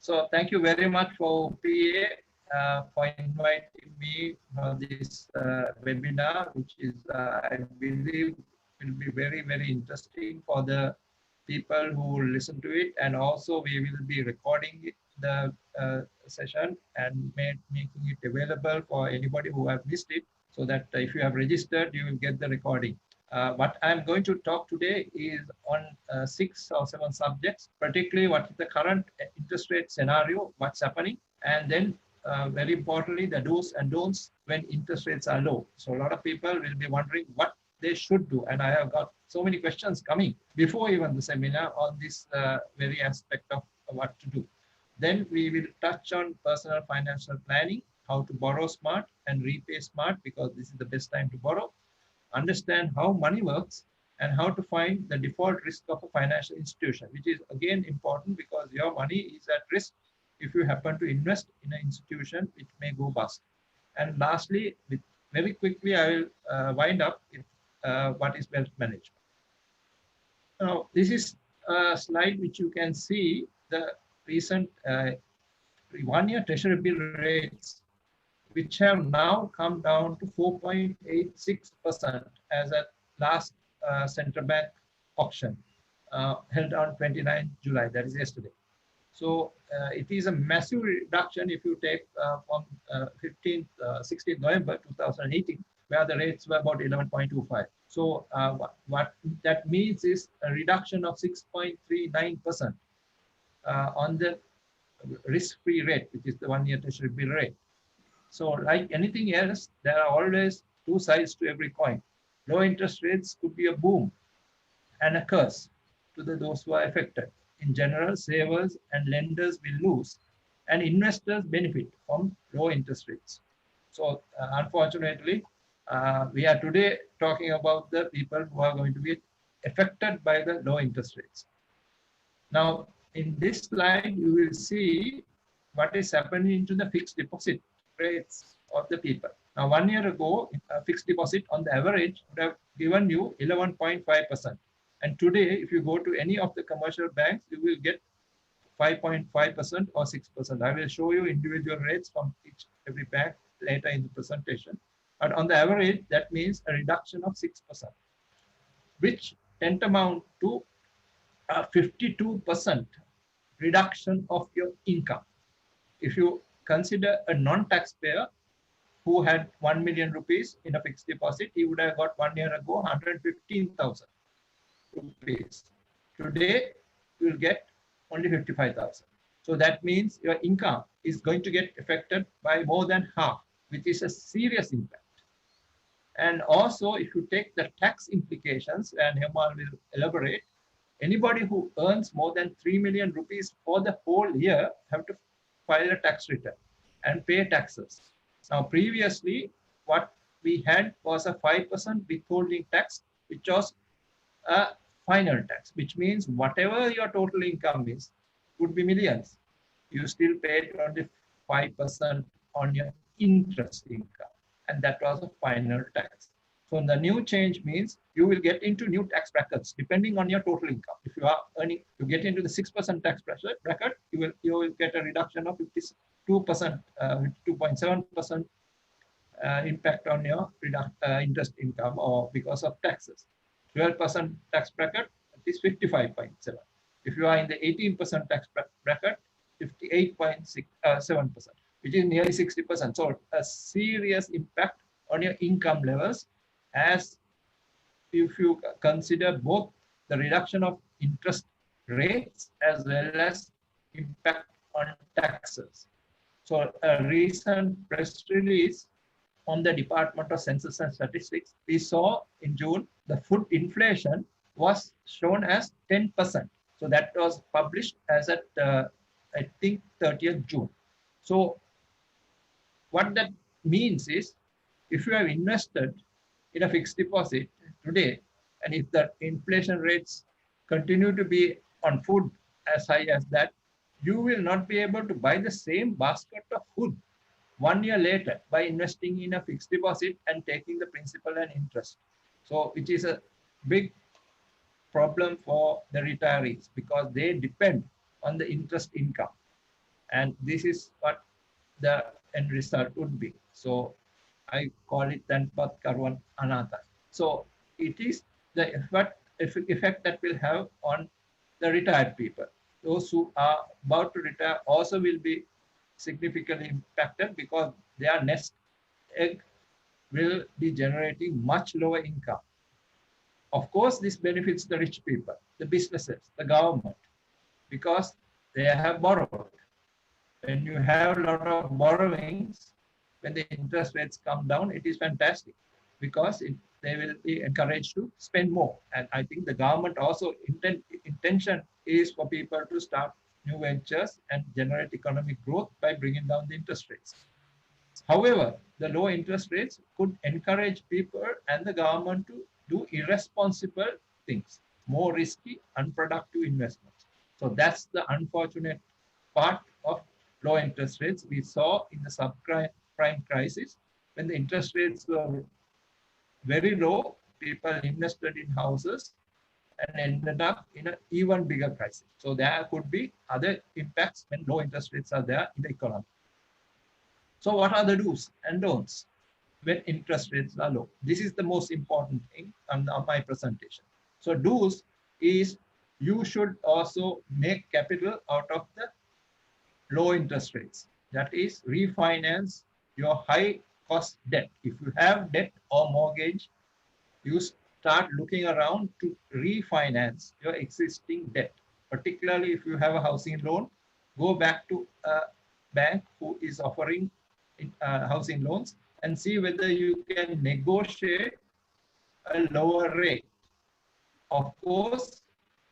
So thank you very much for PA for inviting me for this webinar, which is, I believe, will be very, very interesting for the people who will listen to it. And also we will be recording the session and making it available for anybody who have missed it, so that if you have registered, you will get the recording. What I'm going to talk today is on 6 or 7 subjects, particularly what is the current interest rate scenario, what's happening, and then very importantly, the do's and don'ts when interest rates are low. So a lot of people will be wondering what they should do. And I have got so many questions coming before even the seminar on this very aspect of what to do. Then we will touch on personal financial planning, how to borrow smart and repay smart, because this is the best time to borrow, understand how money works, and how to find the default risk of a financial institution, which is again important because your money is at risk. If you happen to invest in an institution, it may go bust. And lastly, very quickly, I will wind up with what is wealth management. Now, this is a slide which you can see the recent 1-year treasury bill rates, which have now come down to 4.86% as at last central bank auction held on 29 July, that is yesterday. So it is a massive reduction if you take from 16th November 2018, where the rates were about 11.25. So what that means is a reduction of 6.39% on the risk-free rate, which is the 1-year treasury bill rate. So like anything else, there are always two sides to every coin. Low interest rates could be a boom and a curse to those who are affected. In general, savers and lenders will lose, and investors benefit from low interest rates. So unfortunately, we are today talking about the people who are going to be affected by the low interest rates. Now, in this slide, you will see what is happening to the fixed deposit rates of the people. Now, 1 year ago, a fixed deposit on the average would have given you 11.5%. And today, if you go to any of the commercial banks, you will get 5.5% or 6%. I will show you individual rates from every bank later in the presentation. But on the average, that means a reduction of 6%, which tantamount to a 52% reduction of your income. If you consider a non-taxpayer who had 1 million rupees in a fixed deposit, he would have got 1 year ago 115,000 rupees. Today, you will get only 55,000. So that means your income is going to get affected by more than half, which is a serious impact. And also, if you take the tax implications, and Hemal will elaborate, anybody who earns more than 3 million rupees for the whole year have to file a tax return and pay taxes. Now, previously, what we had was a 5% withholding tax, which was a final tax, which means whatever your total income is, could be millions, you still paid only 5% on your interest income, and that was a final tax. So the new change means you will get into new tax brackets depending on your total income. If you are earning, you get into the 6% tax bracket, you will get a reduction of 52%, 2.7% impact on your interest income, or because of taxes. 12% tax bracket is 55.7. If you are in the 18% tax bracket, 58.7%, which is nearly 60%. So a serious impact on your income levels, as if you consider both the reduction of interest rates as well as impact on taxes. So a recent press release from the Department of Census and Statistics, we saw in June, the food inflation was shown as 10%. So that was published as at, I think, 30th June. So what that means is, if you have invested in a fixed deposit today, and if the inflation rates continue to be on food as high as that, you will not be able to buy the same basket of food 1 year later by investing in a fixed deposit and taking the principal and interest. So which is a big problem for the retirees, because they depend on the interest income. And this is what the end result would be. So I call it Tanpat Karwan Anata. So it is the effect that will have on the retired people. Those who are about to retire also will be significantly impacted because their nest egg will be generating much lower income. Of course, this benefits the rich people, the businesses, the government, because they have borrowed. When you have a lot of borrowings, when the interest rates come down, it is fantastic because they will be encouraged to spend more. And I think the government also intention is for people to start new ventures and generate economic growth by bringing down the interest rates. However, the low interest rates could encourage people and the government to do irresponsible things, more risky, unproductive investments. So that's the unfortunate part of low interest rates. We saw in the subprime crisis when the interest rates were very low, people invested in houses and ended up in an even bigger crisis. So there could be other impacts when low interest rates are there in the economy. So what are the do's and don'ts when interest rates are low? This is the most important thing on my presentation. So do's is you should also make capital out of the low interest rates. That is refinance your high cost debt. If you have debt or mortgage, you start looking around to refinance your existing debt. Particularly if you have a housing loan, go back to a bank who is offering housing loans and see whether you can negotiate a lower rate. Of course,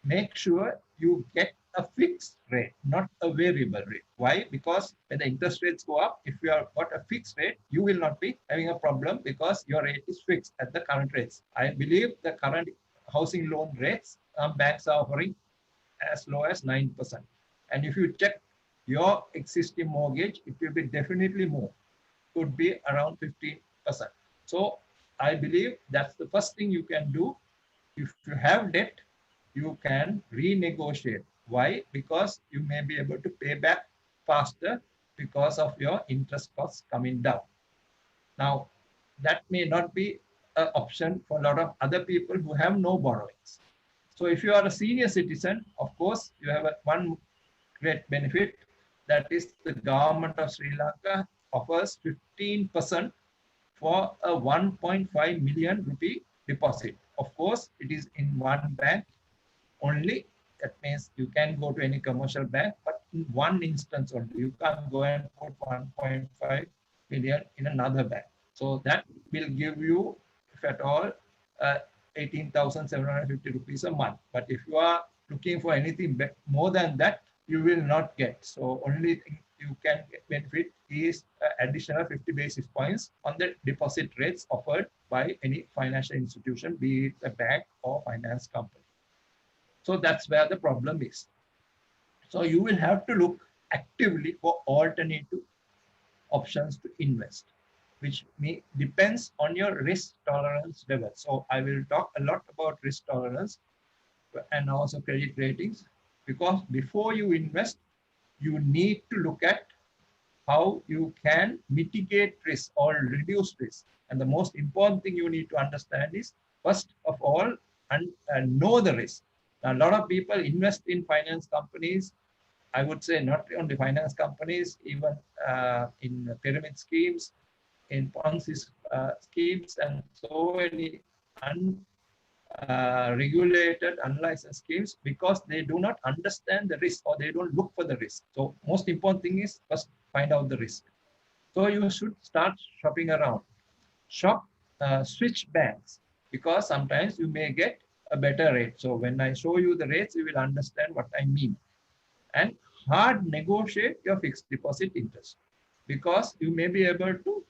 make sure you get a fixed rate, not a variable rate. Why? Because when the interest rates go up, if you have got a fixed rate, you will not be having a problem because your rate is fixed at the current rates. I believe the current housing loan rates banks are offering as low as 9%. And if you check your existing mortgage, it will be definitely more. Could be around 15%. So I believe that's the first thing you can do. If you have debt, you can renegotiate. Why? Because you may be able to pay back faster because of your interest costs coming down. Now, that may not be an option for a lot of other people who have no borrowings. So if you are a senior citizen, of course, you have one great benefit. That is the government of Sri Lanka offers 15% for a 1.5 million rupee deposit. Of course, it is in one bank only. That means you can go to any commercial bank, but in one instance only. You can't go and put 1.5 million in another bank. So that will give you, if at all, 18,750 rupees a month. But if you are looking for anything more than that, you will not get. So only thing you can benefit is additional 50 basis points on the deposit rates offered by any financial institution, be it a bank or finance company. So that's where the problem is. So you will have to look actively for alternative options to invest, which depends on your risk tolerance level. So I will talk a lot about risk tolerance and also credit ratings, because before you invest, you need to look at how you can mitigate risk or reduce risk. And the most important thing you need to understand is, first of all, know the risk. Now, a lot of people invest in finance companies. I would say not only finance companies, even in pyramid schemes, in Ponzi schemes, and so many regulated, unlicensed schemes, because they do not understand the risk or they don't look for the risk. So most important thing is first find out the risk. So you should start shopping around. Switch banks, because sometimes you may get a better rate. So when I show you the rates, you will understand what I mean. And hard negotiate your fixed deposit interest, because you may be able to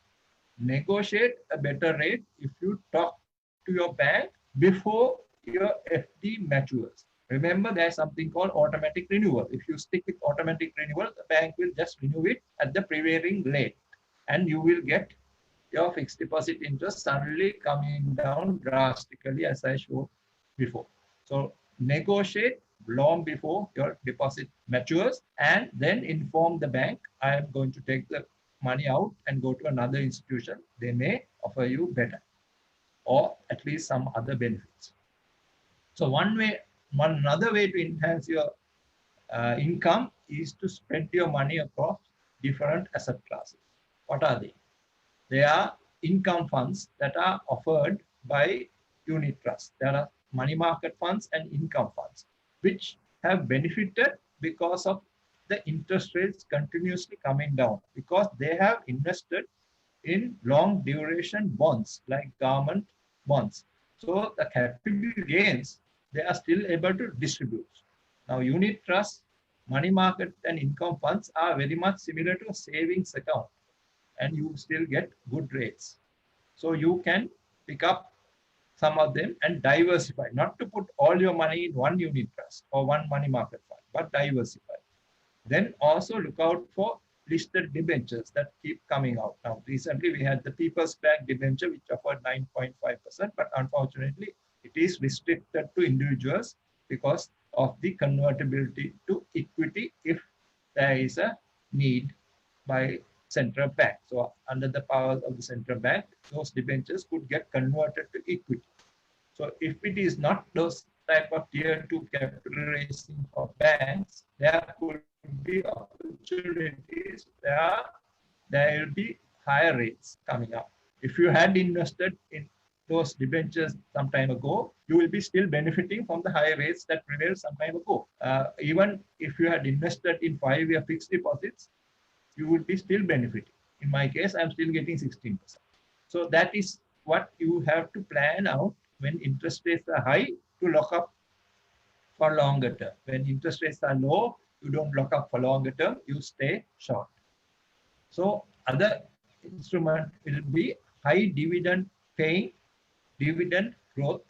negotiate a better rate if you talk to your bank before your FD matures. Remember, there's something called automatic renewal. If you stick with automatic renewal, the bank will just renew it at the prevailing rate, and you will get your fixed deposit interest suddenly coming down drastically, as I showed before. So negotiate long before your deposit matures, and then inform the bank, I am going to take the money out and go to another institution. They may offer you better or at least some other benefits. So one another way to enhance your income is to spread your money across different asset classes. What are they? They are income funds that are offered by unit trusts. There are money market funds and income funds, which have benefited because of the interest rates continuously coming down, because they have invested in long duration bonds like government bonds. So the capital gains, they are still able to distribute. Now unit trusts, money market and income funds are very much similar to a savings account, and you still get good rates. So you can pick up some of them and diversify, not to put all your money in one unit trust or one money market fund, but diversify. Then also look out for listed debentures that keep coming out. Now, recently we had the People's Bank debenture, which offered 9.5%, but unfortunately it is restricted to individuals because of the convertibility to equity if there is a need by central bank. So under the powers of the central bank, those debentures could get converted to equity. So if it is not those type of tier 2 capital raising for banks, there could be opportunities there will be higher rates coming up. If you had invested in those debentures some time ago, you will be still benefiting from the higher rates that prevailed some time ago. Even if you had invested in 5-year fixed deposits, you would be still benefiting. In my case, I'm still getting 16%. So that is what you have to plan out when interest rates are high, to lock up for longer term. When interest rates are low, you don't lock up for longer term, you stay short. So other instrument will be high dividend paying, dividend growth,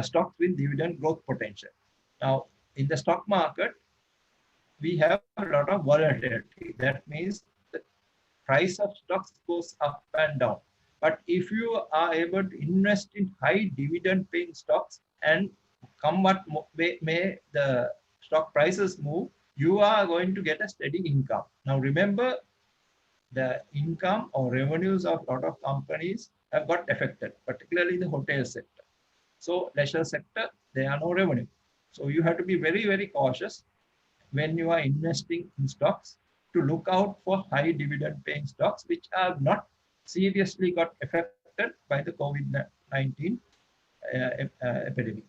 stocks with dividend growth potential. Now, in the stock market, we have a lot of volatility. That means the price of stocks goes up and down. But if you are able to invest in high dividend paying stocks, and come what may the stock prices move, you are going to get a steady income. Now remember, the income or revenues of a lot of companies have got affected, particularly the hotel sector. So leisure sector, there are no revenue. So you have to be very, very cautious when you are investing in stocks to look out for high dividend paying stocks which are not seriously got affected by the COVID-19 epidemic.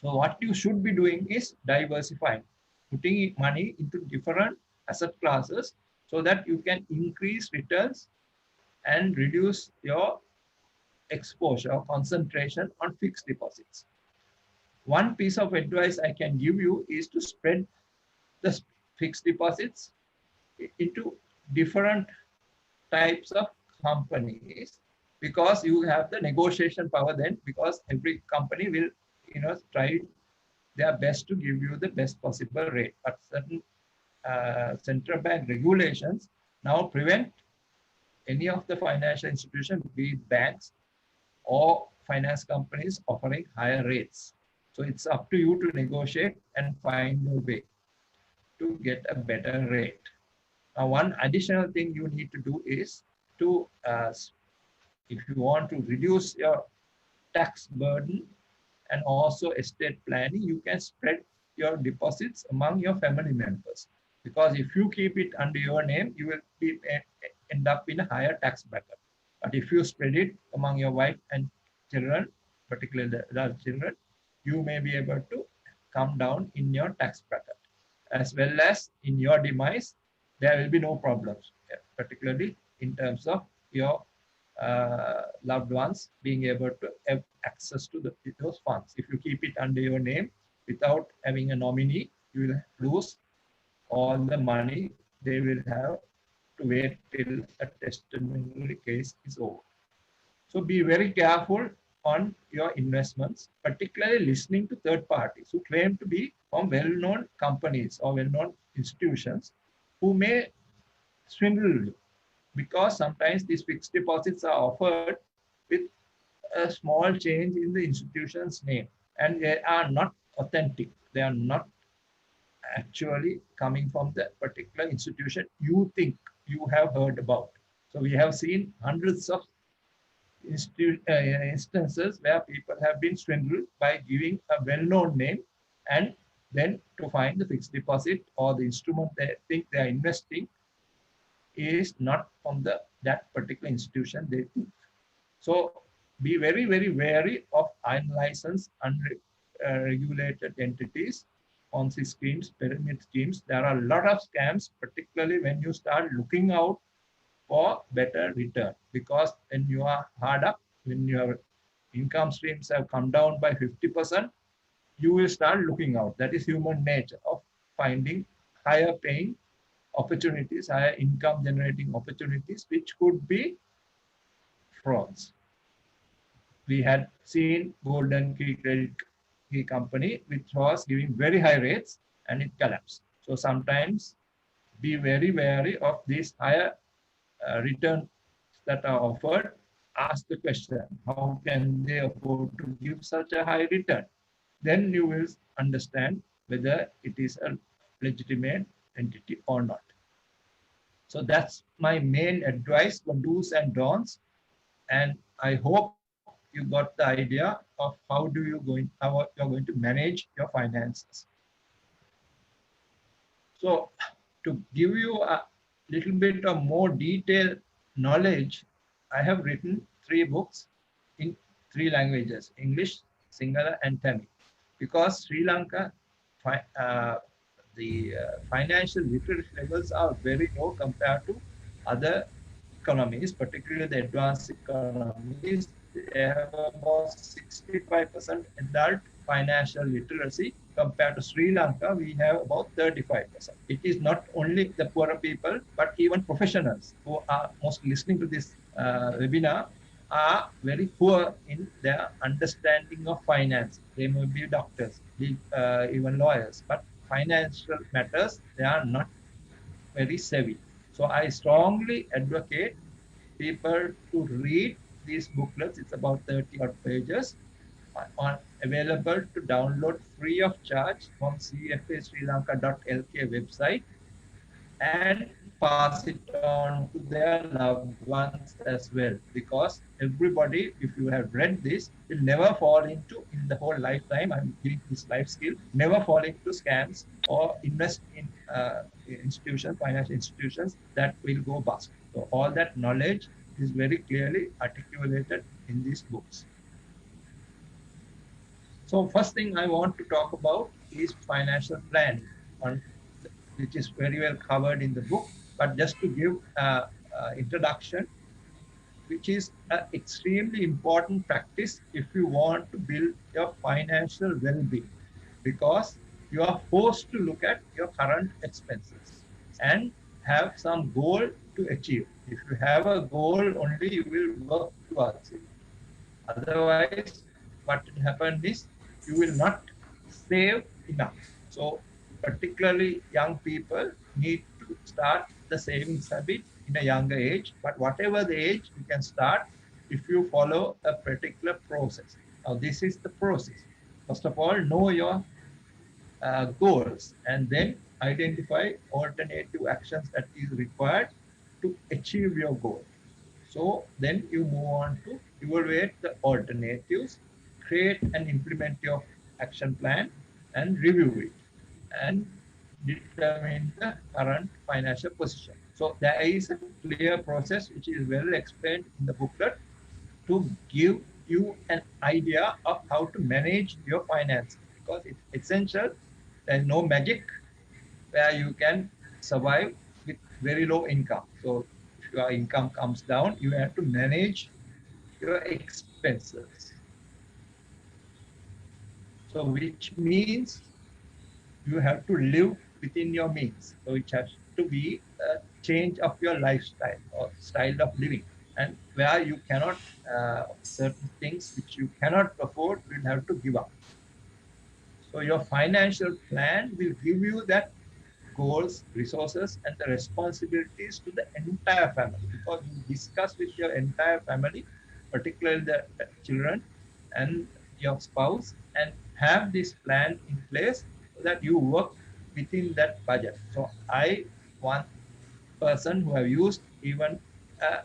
So what you should be doing is diversifying, putting money into different asset classes so that you can increase returns and reduce your exposure or concentration on fixed deposits. One piece of advice I can give you is to spread the fixed deposits into different types of companies, because you have the negotiation power then, because every company will try their best to give you the best possible rate. But certain central bank regulations now prevent any of the financial institutions, be it banks or finance companies, offering higher rates. So it's up to you to negotiate and find a way to get a better rate. Now, one additional thing you need to do is to, if you want to reduce your tax burden and also estate planning, you can spread your deposits among your family members. Because if you keep it under your name, you will end up in a higher tax bracket. But if you spread it among your wife and children, particularly the adult children, you may be able to come down in your tax bracket. As well as in your demise, there will be no problems, particularly in terms of your loved ones being able to have access to those funds. If you keep it under your name without having a nominee, you will lose all the money. They will have to wait till a testimonial case is over. So be very careful on your investments, particularly listening to third parties who claim to be from well-known companies or well-known institutions who may swindle you, because sometimes these fixed deposits are offered with a small change in the institution's name and they are not authentic. they are not actually coming from the particular institution you think you have heard about. So we have seen hundreds of instances where people have been swindled by giving a well-known name, and then to find the fixed deposit or the instrument they think they are investing is not from that particular institution they think. So be very, very wary of unlicensed, unregulated entities, Ponzi schemes, pyramid schemes. There are a lot of scams, particularly when you start looking out for better return. Because when you are hard up, when your income streams have come down by 50%, you will start looking out. That is human nature of finding higher paying opportunities, higher income generating opportunities, which could be frauds. We had seen Golden Key Credit Key Company, which was giving very high rates and it collapsed. So sometimes be very wary of these higher returns that are offered. Ask the question, how can they afford to give such a high return? Then you will understand whether it is a legitimate entity or not. So that's my main advice for do's and don'ts. And I hope you got the idea of how you're going to manage your finances. So to give you a little bit of more detailed knowledge, I have written 3 books in 3 languages, English, Sinhala, and Tamil. Because Sri Lanka, the financial literacy levels are very low compared to other economies, particularly the advanced economies. They have about 65% adult financial literacy. Compared to Sri Lanka, we have about 35%. It is not only the poorer people, but even professionals who are most listening to this webinar are very poor in their understanding of finance. They may be doctors, even lawyers, but financial matters, they are not very savvy. So I strongly advocate people to read these booklets. It's about 30 odd pages available to download free of charge from cfasrilanka.lk website, and pass it on to their loved ones as well. Because everybody, if you have read this, will never fall into, in the whole lifetime, I'm giving this life skill, never fall into scams or invest in institutions, financial institutions that will go bust. So all that knowledge is very clearly articulated in these books. So first thing I want to talk about is financial planning, which is very well covered in the book. But just to give an introduction, which is an extremely important practice if you want to build your financial well-being, because you are forced to look at your current expenses and have some goal to achieve. If you have a goal, only you will work towards it. Otherwise, what will happen is you will not save enough. So particularly young people need to start the savings habit in a younger age, but whatever the age, you can start if you follow a particular process. Now this is the process. First of all, know your goals, and then identify alternative actions that is required to achieve your goal. So then you move on to evaluate the alternatives, create and implement your action plan, and review it, and determine the current financial position. So there is a clear process which is well explained in the booklet to give you an idea of how to manage your finances, because it's essential. There's no magic where you can survive with very low income. So if your income comes down, you have to manage your expenses. So which means you have to live within your means. So it has to be a change of your lifestyle or style of living. And where you cannot, certain things which you cannot afford, you'll have to give up. So your financial plan will give you that goals, resources, and the responsibilities to the entire family, because you discuss with your entire family, particularly the children and your spouse, and have this plan in place so that you work within that budget. So I want person who have used even a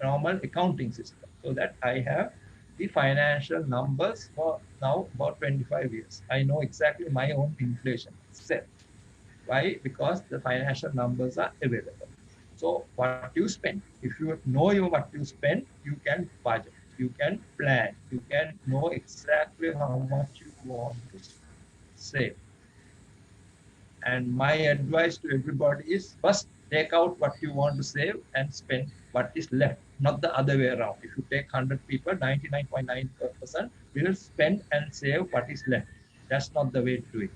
normal accounting system, so that I have the financial numbers for now about 25 years. I know exactly my own inflation itself. Why? Because the financial numbers are available. So what you spend, if you know what you spend, you can budget, you can plan, you can know exactly how much you want to save. And my advice to everybody is first take out what you want to save and spend what is left, not the other way around. If you take 100 people, 99.9% will spend and save what is left. That's not the way to do it.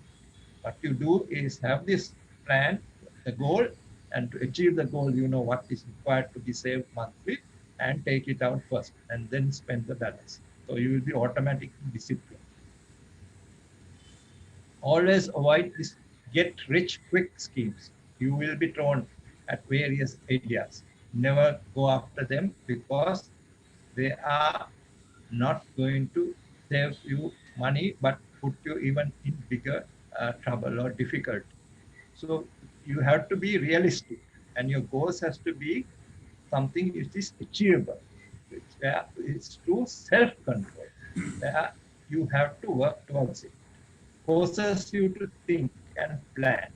What you do is have this plan, the goal, and to achieve the goal, you know what is required to be saved monthly and take it out first and then spend the balance. So you will be automatically disciplined. Always avoid this get rich quick schemes. You will be thrown at various ideas. Never go after them because they are not going to save you money but put you even in bigger trouble or difficulty. So you have to be realistic and your goals has to be something which is achievable. It's through self-control. You have to work towards it. Forces you to think and plan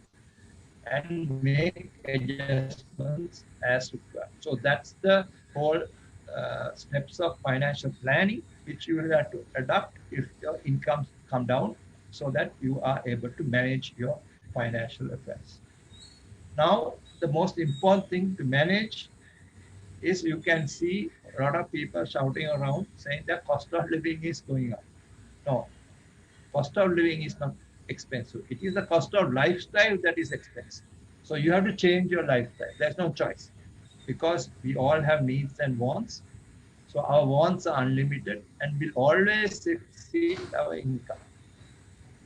and make adjustments as required. So that's the whole steps of financial planning, which you will have to adopt if your incomes come down, so that you are able to manage your financial affairs. Now, the most important thing to manage is you can see a lot of people shouting around saying that cost of living is going up. No, cost of living is not expensive. It is the cost of lifestyle that is expensive. So you have to change your lifestyle. There's no choice because we all have needs and wants. So our wants are unlimited and will always exceed our income.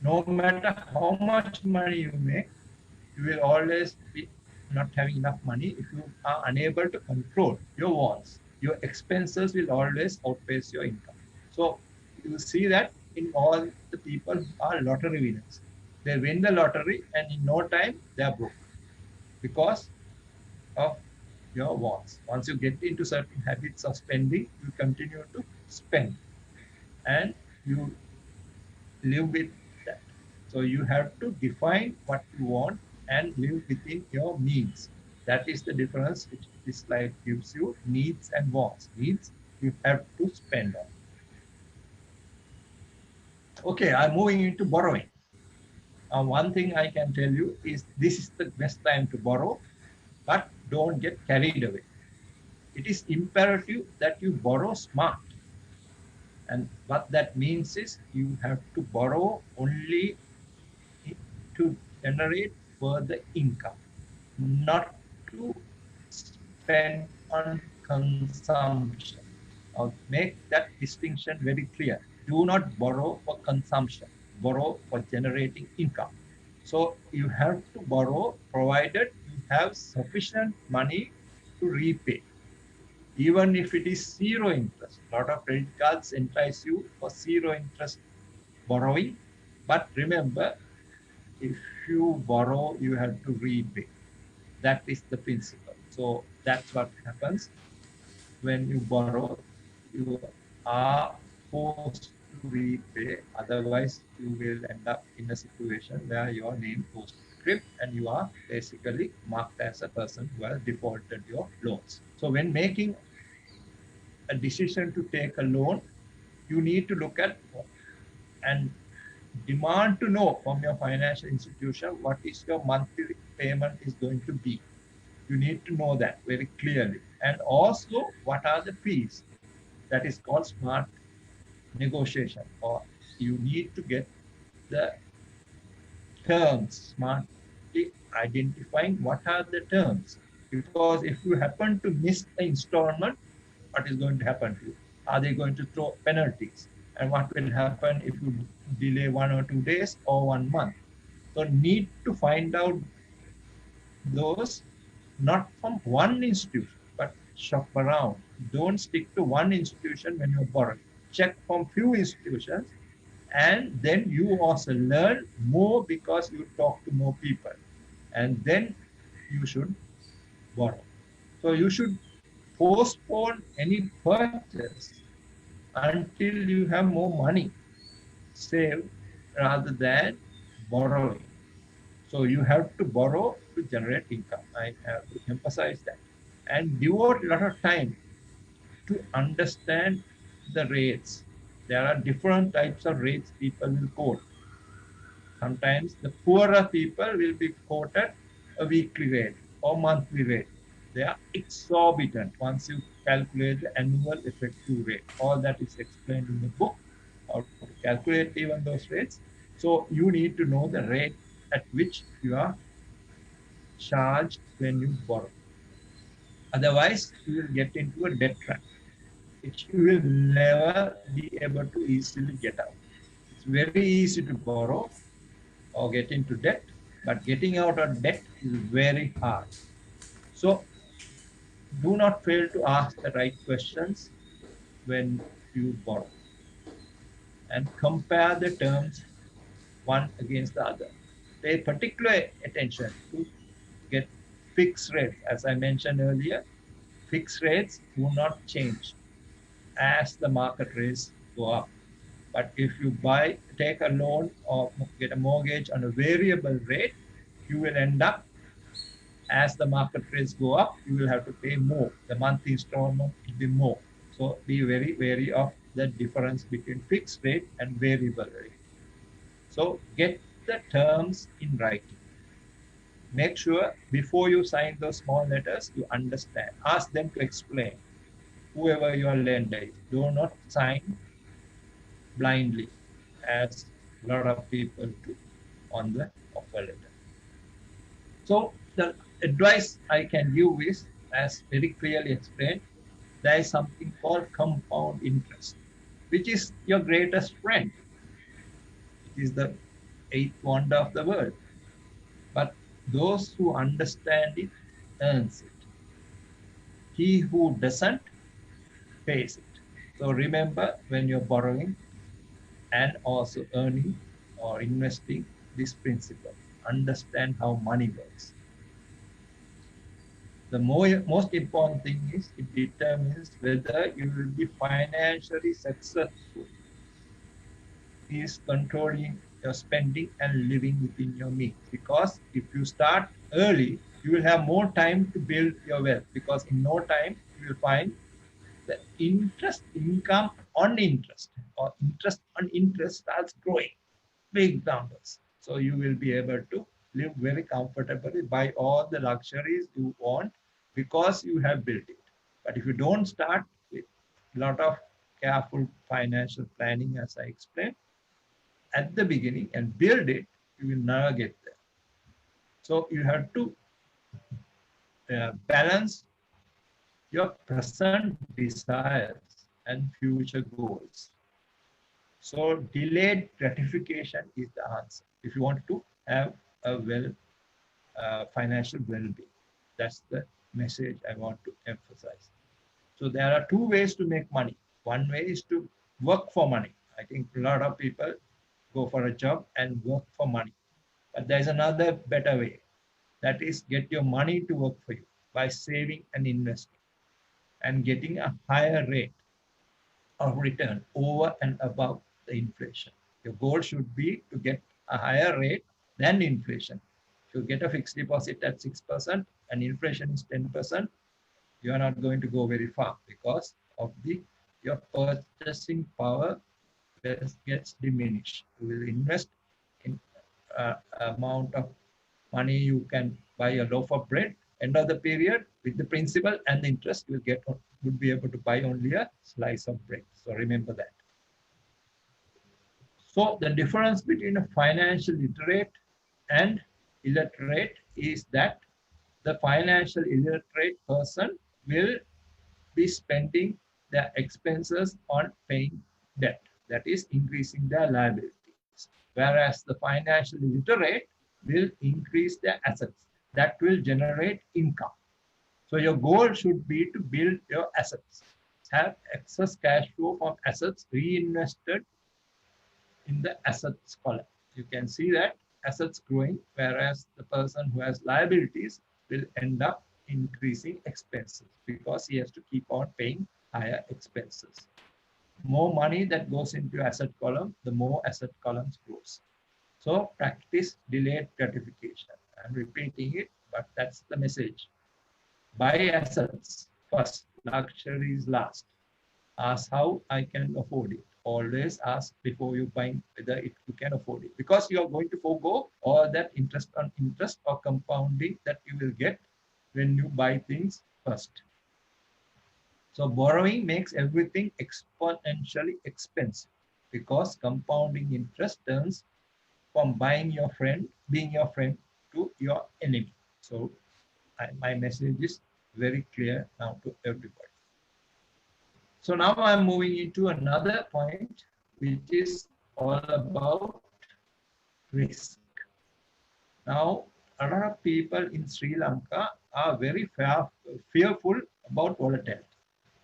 No matter how much money you make, you will always be not having enough money if you are unable to control your wants. Your expenses will always outpace your income. So you see that in all the people who are lottery winners. They win the lottery and in no time they are broke because of your wants. Once you get into certain habits of spending, you continue to spend and you live with that. So you have to define what you want and live within your needs. That is the difference which this slide gives you, needs and wants. Needs you have to spend on. Okay, I'm moving into borrowing. One thing I can tell you is this is the best time to borrow, but don't get carried away. It is imperative that you borrow smart. And what that means is you have to borrow only to generate further income, not to spend on consumption. Now, make that distinction very clear. Do not borrow for consumption, borrow for generating income. So you have to borrow provided you have sufficient money to repay, even if it is zero interest. A lot of credit cards entice you for zero interest borrowing. But remember, if you borrow, you have to repay. That is the principle. So that's what happens when you borrow. You are forced to repay. Otherwise, you will end up in a situation where your name goes to the script and you are basically marked as a person who has defaulted your loans. So when making a decision to take a loan, you need to look at and demand to know from your financial institution what is your monthly payment is going to be. You need to know that very clearly. And also, what are the fees? That is called smart negotiation, or you need to get the terms smartly identifying what are the terms. Because if you happen to miss the installment, what is going to happen to you? Are they going to throw penalties? And what will happen if you delay 1 or 2 days or 1 month? So need to find out those not from one institution, but shop around. Don't stick to one institution when you're borrowing. Check from few institutions And then you also learn more because you talk to more people. And then you should borrow. So you should postpone any purchase until you have more money saved rather than borrowing. So you have to borrow to generate income. I have to emphasize that. And devote a lot of time to understand the rates. There are different types of rates people will quote. Sometimes the poorer people will be quoted a weekly rate or monthly rate. They are exorbitant once you calculate the annual effective rate. All that is explained in the book, how to calculate even those rates. So you need to know the rate at which you are charged when you borrow. Otherwise, you will get into a debt trap, which you will never be able to easily get out. It's very easy to borrow or get into debt, but getting out of debt is very hard. So do not fail to ask the right questions when you borrow and compare the terms one against the other. Pay particular attention to get fixed rates. As I mentioned earlier, fixed rates do not change as the market rates go up. But if you take a loan or get a mortgage on a variable rate, you will end up, as the market rates go up, you will have to pay more. The monthly installment will be more. So be very wary of the difference between fixed rate and variable rate. So get the terms in writing. Make sure before you sign those small letters, you understand. Ask them to explain. Whoever your lender is, do not sign blindly, as a lot of people do on the offer letter. So the advice I can give is, as very clearly explained, there is something called compound interest, which is your greatest friend. It is the eighth wonder of the world. But those who understand it earns it. He who doesn't pays it. So remember, when you're borrowing and also earning or investing, this principle. Understand how money works. The most important thing is it determines whether you will be financially successful. Is controlling your spending and living within your means. Because if you start early, you will have more time to build your wealth. Because in no time, you will find the interest income on interest or interest on interest starts growing big numbers. So you will be able to live very comfortably, buy all the luxuries you want because you have built it. But if you don't start with a lot of careful financial planning, as I explained at the beginning, and build it, you will never get there. So you have to balance your present desires and future goals. So delayed gratification is the answer if you want to have a financial well-being. That's the message I want to emphasize. So there are two ways to make money. One way is to work for money. I think a lot of people go for a job and work for money. But there's another better way. That is, get your money to work for you by saving and investing and getting a higher rate of return over and above the inflation. Your goal should be to get a higher rate than inflation. If you get a fixed deposit at 6% and inflation is 10%, you are not going to go very far because of your purchasing power gets diminished. You will invest in amount of money you can buy a loaf of bread. End of the period, with the principal and the interest, you would be able to buy only a slice of bread. So remember that. So the difference between a financial literate and illiterate is that the financial illiterate person will be spending their expenses on paying debt, that is increasing their liabilities. Whereas the financial literate will increase their assets, that will generate income. So your goal should be to build your assets, have excess cash flow from assets reinvested in the assets column. You can see that assets growing, whereas the person who has liabilities will end up increasing expenses because he has to keep on paying higher expenses. More money that goes into asset column, the more asset columns grows. So practice delayed gratification. I'm repeating it, but that's the message. Buy assets first, luxuries last. Ask how I can afford it. Always ask before you buy whether you can afford it, because you are going to forego all that interest on interest or compounding that you will get when you buy things first. So borrowing makes everything exponentially expensive because compounding interest turns from being your friend to your enemy. So my message is very clear now to everybody. So now I'm moving into another point, which is all about risk. Now, a lot of people in Sri Lanka are very fearful about volatility,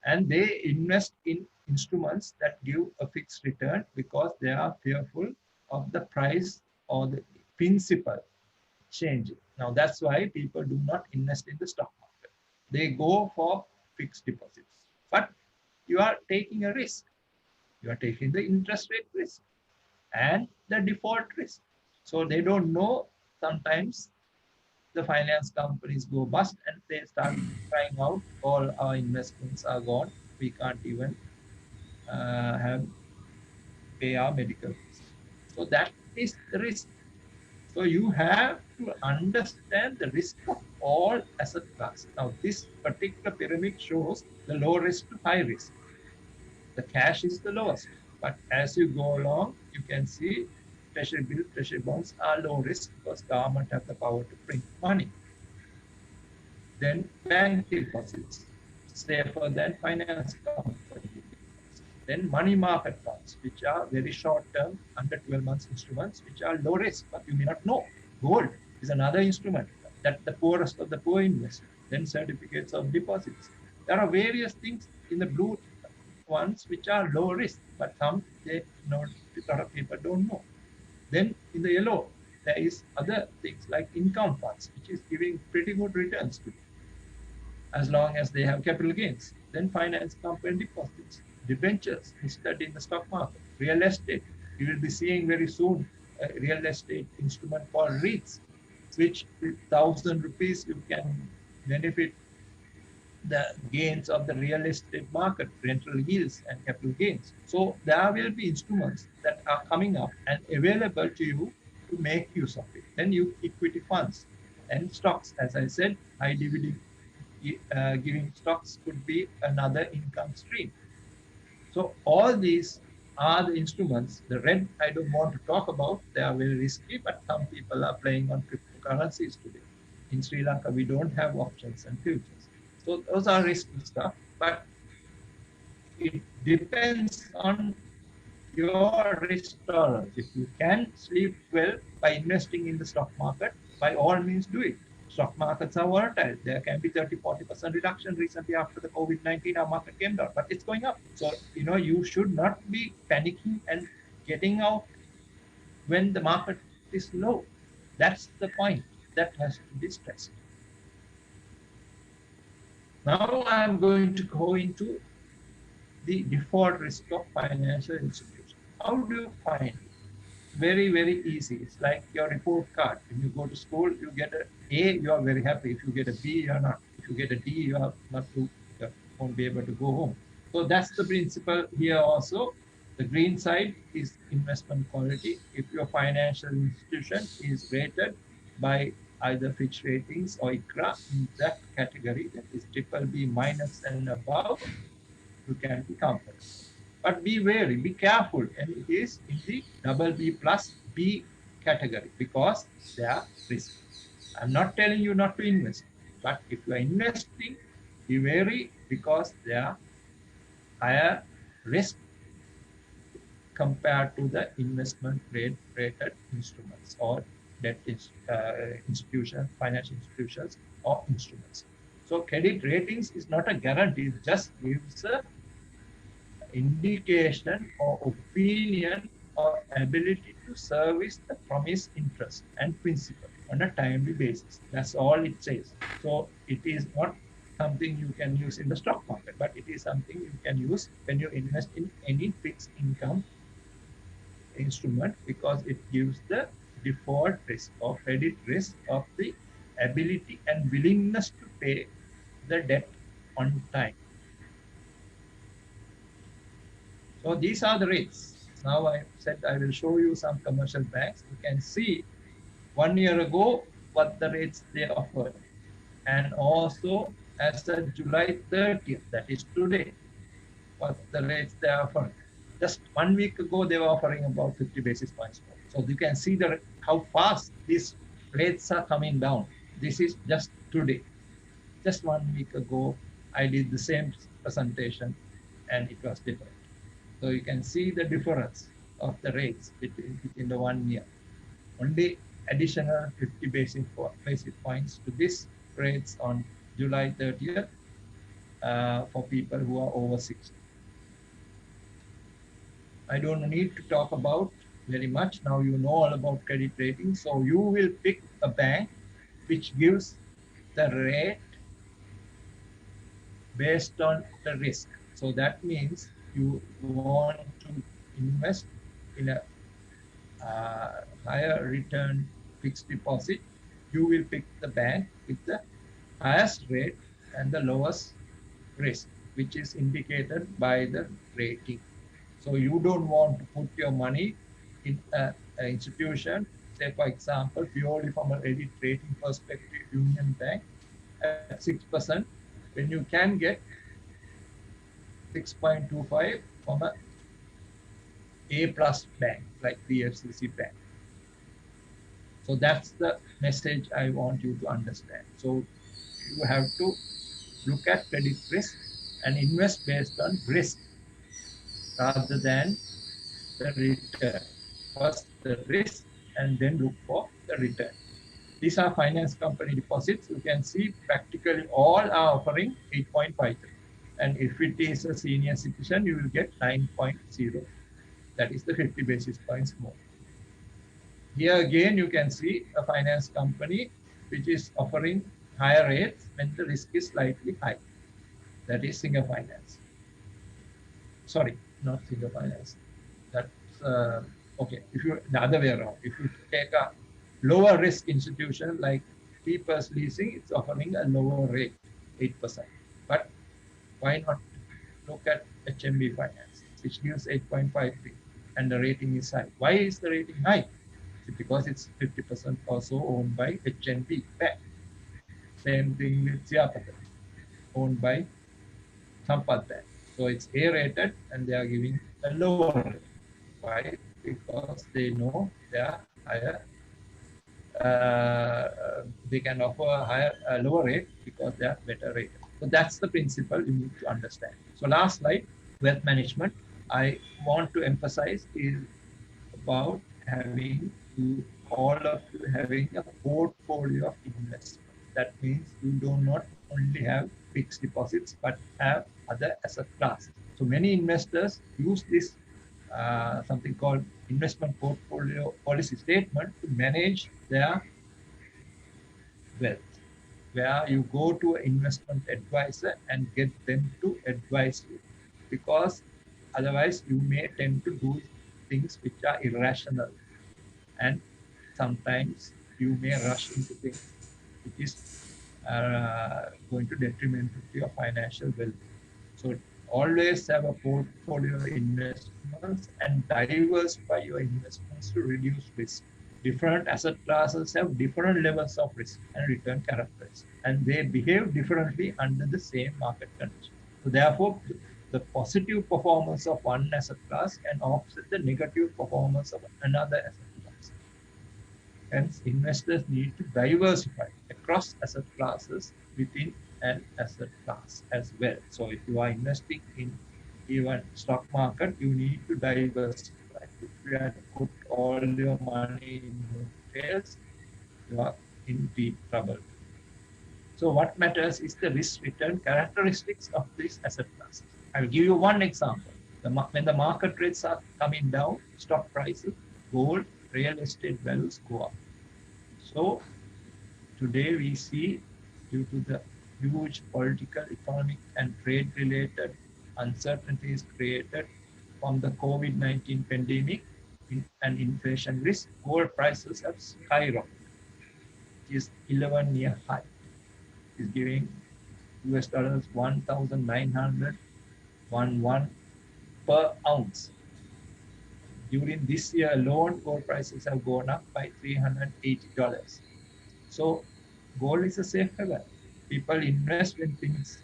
and they invest in instruments that give a fixed return because they are fearful of the price or the principal changing. Now, that's why people do not invest in the stock market. They go for fixed deposits. But you are taking a risk. You are taking the interest rate risk and the default risk. So they don't know. Sometimes the finance companies go bust and they start crying out, all our investments are gone. We can't even have pay our medical fees. So that is the risk. So you have to understand the risk of all asset classes. Now this particular pyramid shows the low risk to high risk. The cash is the lowest. But as you go along, you can see treasury bills, treasury bonds are low risk because government have the power to print money. Then bank deposits, safer than finance company deposits. Then money market funds, which are very short term, under 12 months instruments, which are low risk, but you may not know. Gold is another instrument that the poorest of the poor invest. Then certificates of deposits. There are various things in the blue ones which are low risk, but some they know a lot of people don't know. Then in the yellow, there is other things like income funds, which is giving pretty good returns to you as long as they have capital gains. Then finance company deposits, debentures listed in the stock market, real estate. You will be seeing very soon a real estate instrument called REITs, which with 1,000 rupees you can benefit the gains of the real estate market, rental yields and capital gains. So there will be instruments that are coming up and available to you to make use of it. Then you equity funds and stocks, as I said, high dividend giving stocks could be another income stream. So all these are the instruments. The red I don't want to talk about. They are very risky, but some people are playing on cryptocurrencies today. In Sri Lanka, we don't have options and futures. So those are risky stuff, but it depends on your risk tolerance. If you can sleep well by investing in the stock market, by all means do it. Stock markets are volatile. There can be 30-40% reduction. Recently after the COVID-19, our market came down, but it's going up. So, you should not be panicking and getting out when the market is low. That's the point that has to be stressed. Now I'm going to go into the default risk of financial institutions. How do you find it? Very, very easy. It's like your report card. When you go to school, you get an A, you are very happy. If you get a B, you are not. If you get a D, you are not you won't be able to go home. So that's the principle here also. The green side is investment quality. If your financial institution is rated by either Fitch Ratings or ICRA in that category, that is triple B minus and above, you can be comfortable. But be wary, be careful, and it is in the double B plus B category because they are risky. I'm not telling you not to invest, but if you are investing, be wary because they are higher risk compared to the investment grade rated instruments or debt institutions, financial institutions or instruments. So credit ratings is not a guarantee, it just gives a indication or opinion or ability to service the promised interest and principal on a timely basis. That's all it says. So it is not something you can use in the stock market, but it is something you can use when you invest in any fixed income instrument, because it gives the default risk or credit risk of the ability and willingness to pay the debt on time. So these are the rates. Now I said I will show you some commercial banks. You can see 1 year ago what the rates they offered, and also as of July 30th, that is today, what the rates they are offering. Just 1 week ago, they were offering about 50 basis points more. So you can see how fast these rates are coming down. This is just today. Just 1 week ago, I did the same presentation and it was different. So you can see the difference of the rates between the 1 year. Only additional 50 basis points to this rates on July 30th for people who are over 60. I don't need to talk about very much. Now you know all about credit rating. So you will pick a bank which gives the rate based on the risk. So that means you want to invest in a higher return fixed deposit, you will pick the bank with the highest rate and the lowest risk, which is indicated by the rating. So you don't want to put your money in an institution, say for example, purely from a credit rating perspective, Union Bank at 6%, when you can get 6.25 from a A+ bank like the FCC Bank. So that's the message I want you to understand. So you have to look at credit risk and invest based on risk rather than the return. First the risk and then look for the return. These are finance company deposits. You can see practically all are offering 8.53. And if it is a senior citizen, you will get 9.0. That is the 50 basis points more. Here again, you can see a finance company which is offering higher rates when the risk is slightly high. That is Singer Finance. Sorry, not Singer Finance. That's okay. If you the other way around, if you take a lower risk institution like People's Leasing, it's offering a lower rate, 8%. But why not look at HMB Finance, which gives 8.53, and the rating is high. Why is the rating high? Because it's 50% also owned by HNB Bank. Same thing with Siapathar, owned by Sampath Bank. So it's A-rated and they are giving a lower rate. Why? Because they know they are higher. They can offer a lower rate because they are better rated. So that's the principle you need to understand. So last slide, wealth management. I want to emphasize is about having all of you having a portfolio of investment. That means you do not only have fixed deposits but have other asset classes. So many investors use this something called investment portfolio policy statement to manage their wealth, where you go to an investment advisor and get them to advise you, because otherwise you may tend to do things which are irrational, and sometimes you may rush into things which is going to detriment to your financial well-being. So always have a portfolio of investments and diversify your investments to reduce risk. Different asset classes have different levels of risk and return characteristics, and they behave differently under the same market conditions. So therefore, the positive performance of one asset class can offset the negative performance of another asset class. Hence, investors need to diversify across asset classes within an asset class as well. So if you are investing in even stock market, you need to diversify. If you have to put all your money in shares, you are in deep trouble. So what matters is the risk return characteristics of these asset classes. I'll give you one example. When the market rates are coming down, stock prices, gold, real estate values go up. So today we see, due to the huge political, economic, and trade-related uncertainties created from the COVID-19 pandemic and inflation risk, gold prices have skyrocketed. It is 11-year high. It is giving US dollars 1,911 per ounce. During this year alone, gold prices have gone up by $380. So gold is a safe haven. People invest when things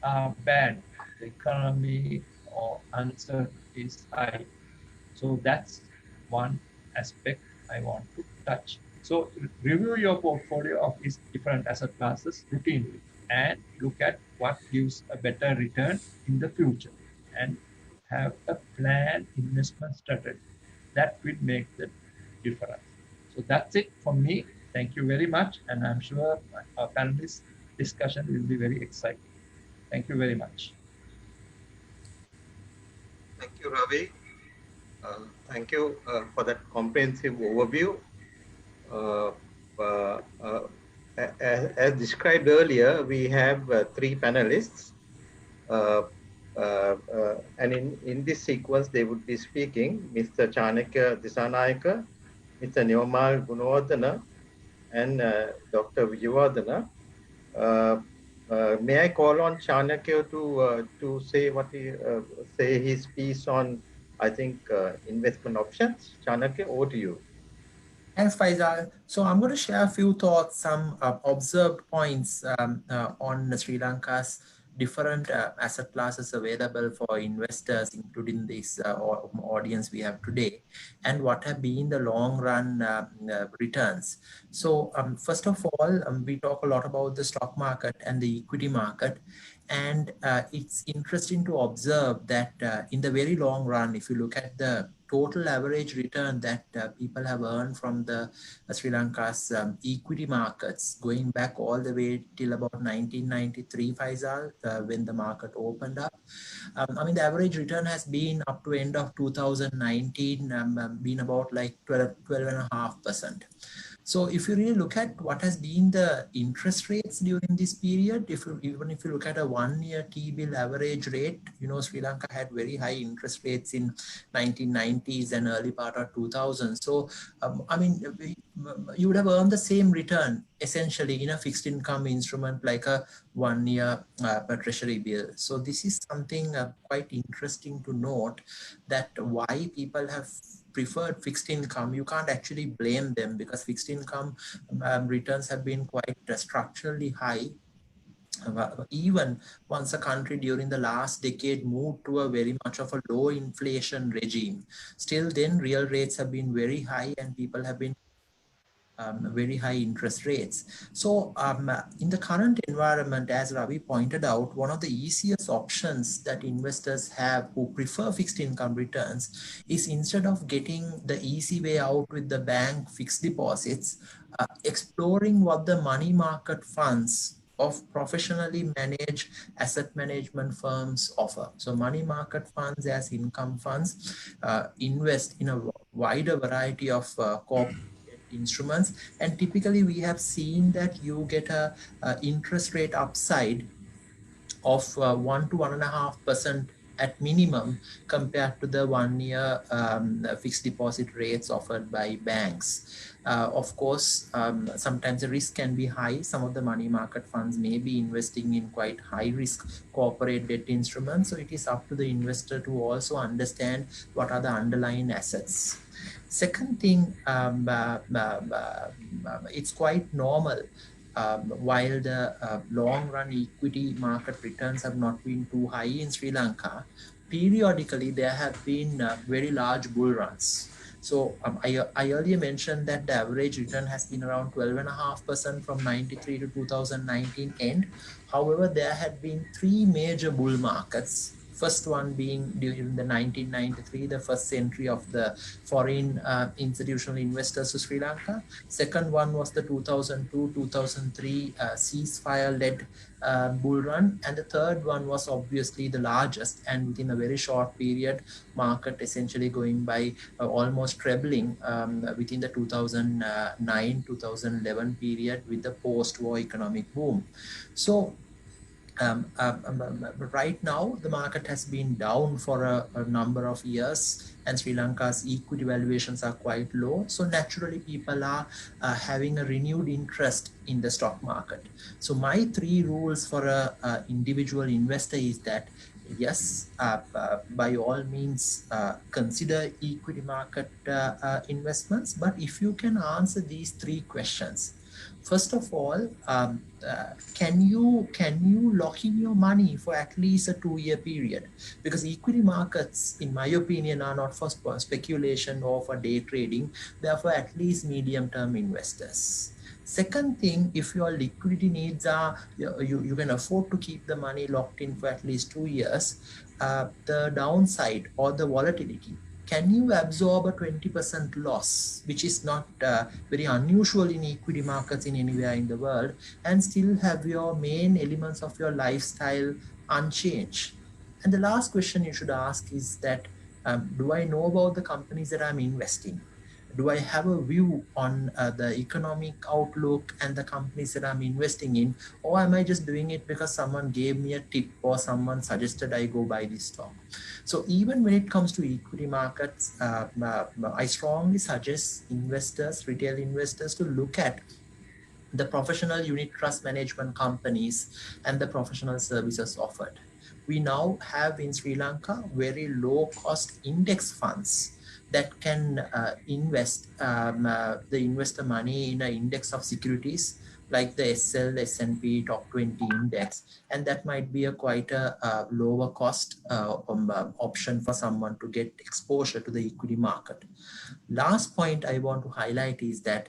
are bad, the economy or uncertainty is high. So that's one aspect I want to touch. So review your portfolio of these different asset classes routinely and look at what gives a better return in the future and have a planned investment strategy that will make the difference. So that's it from me. Thank you very much. And I'm sure our panelist discussion will be very exciting. Thank you very much. Thank you, Ravi. Thank you for that comprehensive overview. As described earlier, we have three panelists. And in this sequence, they would be speaking, Mr. Chanakya Disanayaka, Mr. Neomal Gunawardana, and Dr. Vijayawardana. May I call on Chanakya to say say his piece on, I think, investment options? Chanakya, over to you. Thanks, Faisal. So I'm going to share a few thoughts, some observed points on Sri Lanka's different asset classes available for investors, including this audience we have today, and what have been the long run returns. So first of all, we talk a lot about the stock market and the equity market. And it's interesting to observe that in the very long run, if you look at the total average return that people have earned from the Sri Lanka's equity markets, going back all the way till about 1993, Faisal, when the market opened up. I mean, the average return has been up to end of 2019, been about like 12.5%. So if you really look at what has been the interest rates during this period, even if you look at a 1-year T-bill average rate, you know, Sri Lanka had very high interest rates in 1990s and early part of 2000. So, I mean, you would have earned the same return essentially in a fixed income instrument like a 1-year treasury bill. So this is something quite interesting to note, that why people have preferred fixed income. You can't actually blame them, because fixed income returns have been quite structurally high. Even once a country during the last decade moved to a very much of a low inflation regime, still then real rates have been very high and people have been very high interest rates. So in the current environment, as Ravi pointed out, one of the easiest options that investors have who prefer fixed income returns is, instead of getting the easy way out with the bank fixed deposits, exploring what the money market funds of professionally managed asset management firms offer. So money market funds as income funds invest in a wider variety of corporate instruments, and typically we have seen that you get a interest rate upside of 1 to 1.5% at minimum compared to the 1-year fixed deposit rates offered by banks. Of course, sometimes the risk can be high. Some of the money market funds may be investing in quite high risk corporate debt instruments. So it is up to the investor to also understand what are the underlying assets. Second thing, it's quite normal. While the long-run equity market returns have not been too high in Sri Lanka, periodically there have been very large bull runs. So I earlier mentioned that the average return has been around 12.5% from 93 to 2019 end. However, there had been 3 major bull markets First one being during the 1993, the first entry of the foreign institutional investors to Sri Lanka. Second one was the 2002-2003 ceasefire-led bull run, and the third one was obviously the largest, and within a very short period, market essentially going by almost trebling within the 2009-2011 period with the post-war economic boom. So right now, the market has been down for a number of years, and Sri Lanka's equity valuations are quite low. So naturally, people are having a renewed interest in the stock market. So my three rules for a individual investor is that, yes, by all means, consider equity market investments. But if you can answer these three questions, first of all, can you lock in your money for at least a 2-year period? Because equity markets, in my opinion, are not for speculation or for day trading. They are for at least medium-term investors. Second thing, if your liquidity needs are, you can afford to keep the money locked in for at least 2 years, the downside or the volatility, can you absorb a 20% loss, which is not very unusual in equity markets in anywhere in the world, and still have your main elements of your lifestyle unchanged? And the last question you should ask is that, do I know about the companies that I'm investing? Do I have a view on the economic outlook and the companies that I'm investing in? Or am I just doing it because someone gave me a tip or someone suggested I go buy this stock? So even when it comes to equity markets, I strongly suggest investors, retail investors, to look at the professional unit trust management companies and the professional services offered. We now have in Sri Lanka very low cost index funds that can invest the investor money in an index of securities like the SL S&P Top 20 Index, and that might be a quite a lower cost option for someone to get exposure to the equity market. Last point I want to highlight is that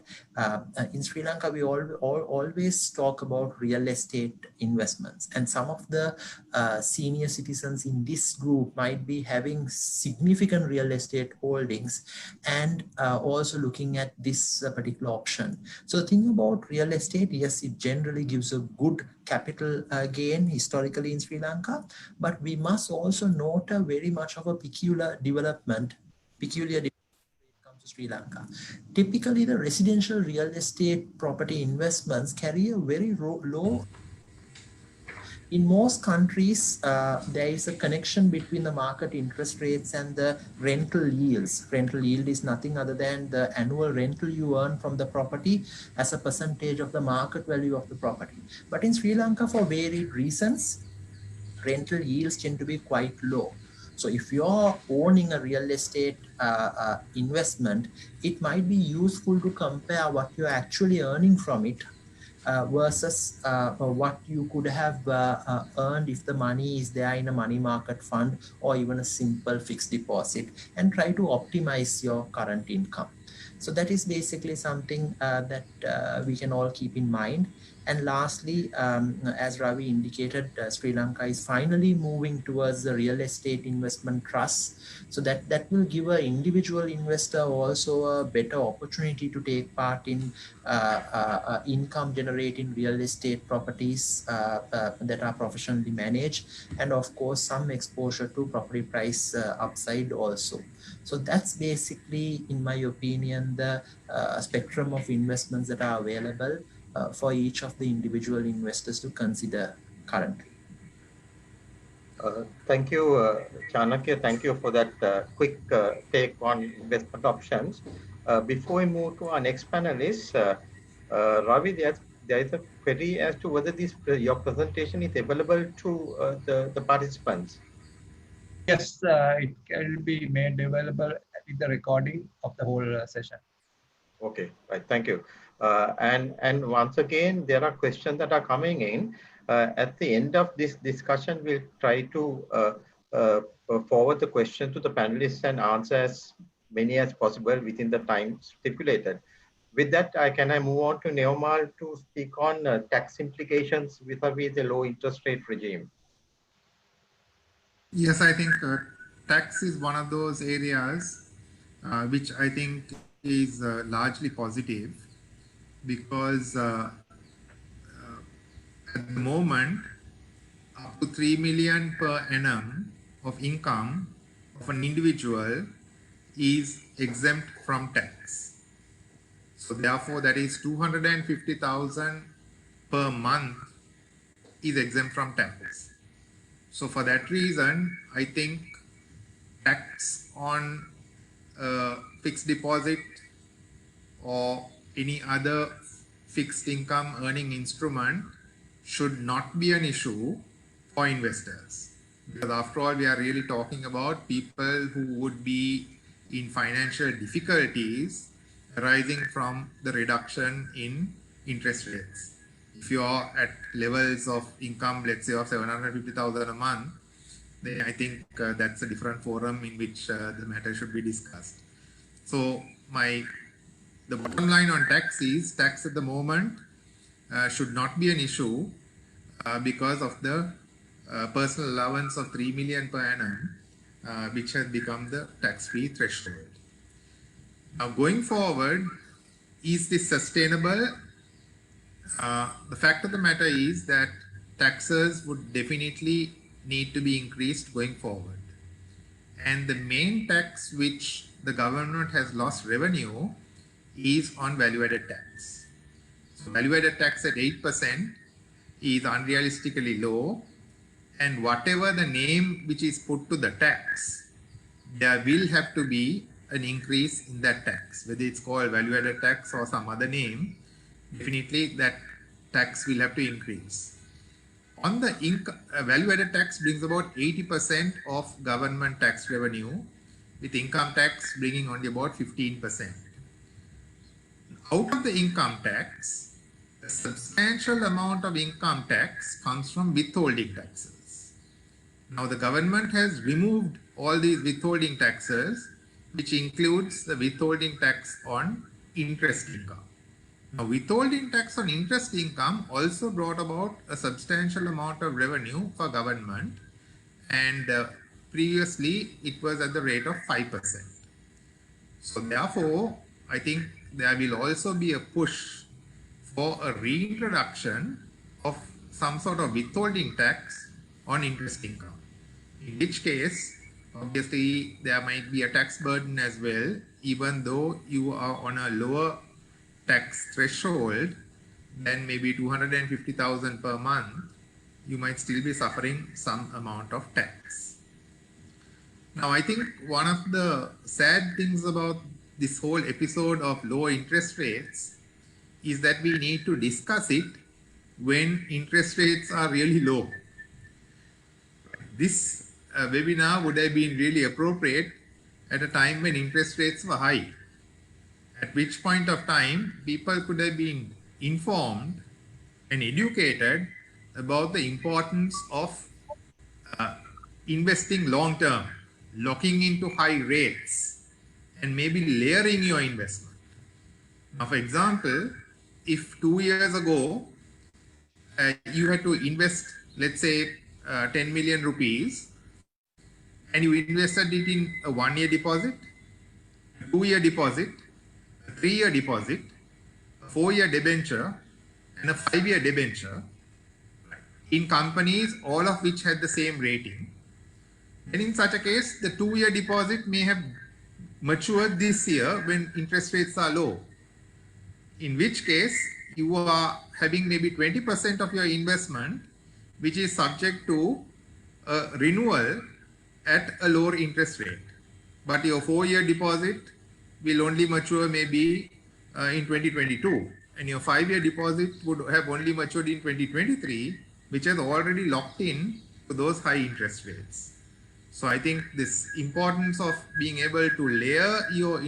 in Sri Lanka, we always talk about real estate investments, and some of the senior citizens in this group might be having significant real estate holdings and also looking at this particular option. So the thing about real estate, yes, it generally gives a good capital gain historically in Sri Lanka, but we must also note a very much of a peculiar development when it comes to Sri Lanka. Typically, the residential real estate property investments carry a very low. In most countries, there is a connection between the market interest rates and the rental yields. Rental yield is nothing other than the annual rental you earn from the property as a percentage of the market value of the property. But in Sri Lanka, for varied reasons, rental yields tend to be quite low. So if you're owning a real estate investment, it might be useful to compare what you're actually earning from it versus what you could have earned if the money is there in a money market fund or even a simple fixed deposit, and try to optimize your current income. So that is basically something that we can all keep in mind. And lastly, as Ravi indicated, Sri Lanka is finally moving towards the real estate investment trust. So that will give an individual investor also a better opportunity to take part in income generating real estate properties that are professionally managed, and of course some exposure to property price upside also. So that's basically, in my opinion, the spectrum of investments that are available for each of the individual investors to consider currently. Thank you, Chanakya. Thank you for that quick take on investment options. Before we move to our next panelist, Ravi, there is a query as to whether your presentation is available to the participants. Yes, it can be made available with the recording of the whole session. Okay, right. Thank you. And once again, there are questions that are coming in. At the end of this discussion, we'll try to forward the question to the panelists and answer as many as possible within the time stipulated. With that, can I move on to Neomal to speak on tax implications vis-a-vis the low interest rate regime? Yes, I think tax is one of those areas which I think is largely positive, because at the moment, up to 3 million per annum of income of an individual is exempt from tax. So therefore, that is 250,000 per month is exempt from tax. So for that reason, I think tax on fixed deposit or any other fixed income earning instrument should not be an issue for investors. Because after all, we are really talking about people who would be in financial difficulties arising from the reduction in interest rates. If you are at levels of income, let's say of 750,000 a month, then I think that's a different forum in which the matter should be discussed. So the bottom line on tax is tax at the moment should not be an issue because of the personal allowance of 3 million per annum, which has become the tax-free threshold. Now, going forward, is this sustainable? The fact of the matter is that taxes would definitely need to be increased going forward. And the main tax which the government has lost revenue is on value-added tax. So value-added tax at 8% is unrealistically low, and whatever the name which is put to the tax, there will have to be an increase in that tax, whether it's called value-added tax or some other name. Definitely that tax will have to increase. On the value-added tax brings about 80% of government tax revenue, with income tax bringing only about 15%. Out of the income tax, a substantial amount of income tax comes from withholding taxes. Now the government has removed all these withholding taxes, which includes the withholding tax on interest income. Now, withholding tax on interest income also brought about a substantial amount of revenue for government, and previously it was at the rate of 5%. So therefore, I think there will also be a push for a reintroduction of some sort of withholding tax on interest income, in which case, obviously, there might be a tax burden as well, even though you are on a lower tax threshold than maybe 250,000 per month, you might still be suffering some amount of tax. Now, I think one of the sad things about this whole episode of low interest rates is that we need to discuss it when interest rates are really low. This webinar would have been really appropriate at a time when interest rates were high, at which point of time people could have been informed and educated about the importance of investing long term, locking into high rates, and maybe layering your investment. Now, for example, if 2 years ago you had to invest, let's say, 10 million rupees, and you invested it in a 1-year deposit, a 2-year deposit, a 3-year deposit, a 4-year debenture, and a 5-year debenture in companies, all of which had the same rating, then in such a case, the 2-year deposit may have matured this year when interest rates are low, in which case you are having maybe 20% of your investment which is subject to a renewal at a lower interest rate. But your 4-year deposit will only mature maybe in 2022, and your 5-year deposit would have only matured in 2023, which has already locked in to those high interest rates. So I think this importance of being able to layer your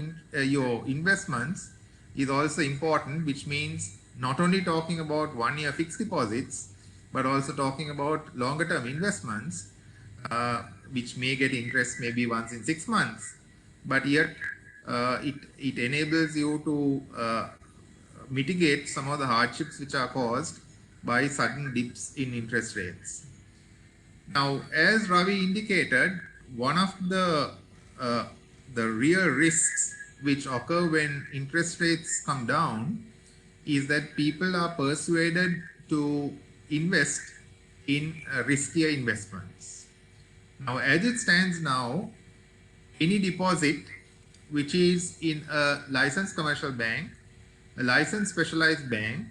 investments is also important, which means not only talking about 1-year fixed deposits, but also talking about longer term investments, which may get interest maybe once in 6 months, but yet it enables you to mitigate some of the hardships which are caused by sudden dips in interest rates. Now, as Ravi indicated, one of the real risks which occur when interest rates come down is that people are persuaded to invest in riskier investments. Now, as it stands now, any deposit which is in a licensed commercial bank, a licensed specialized bank,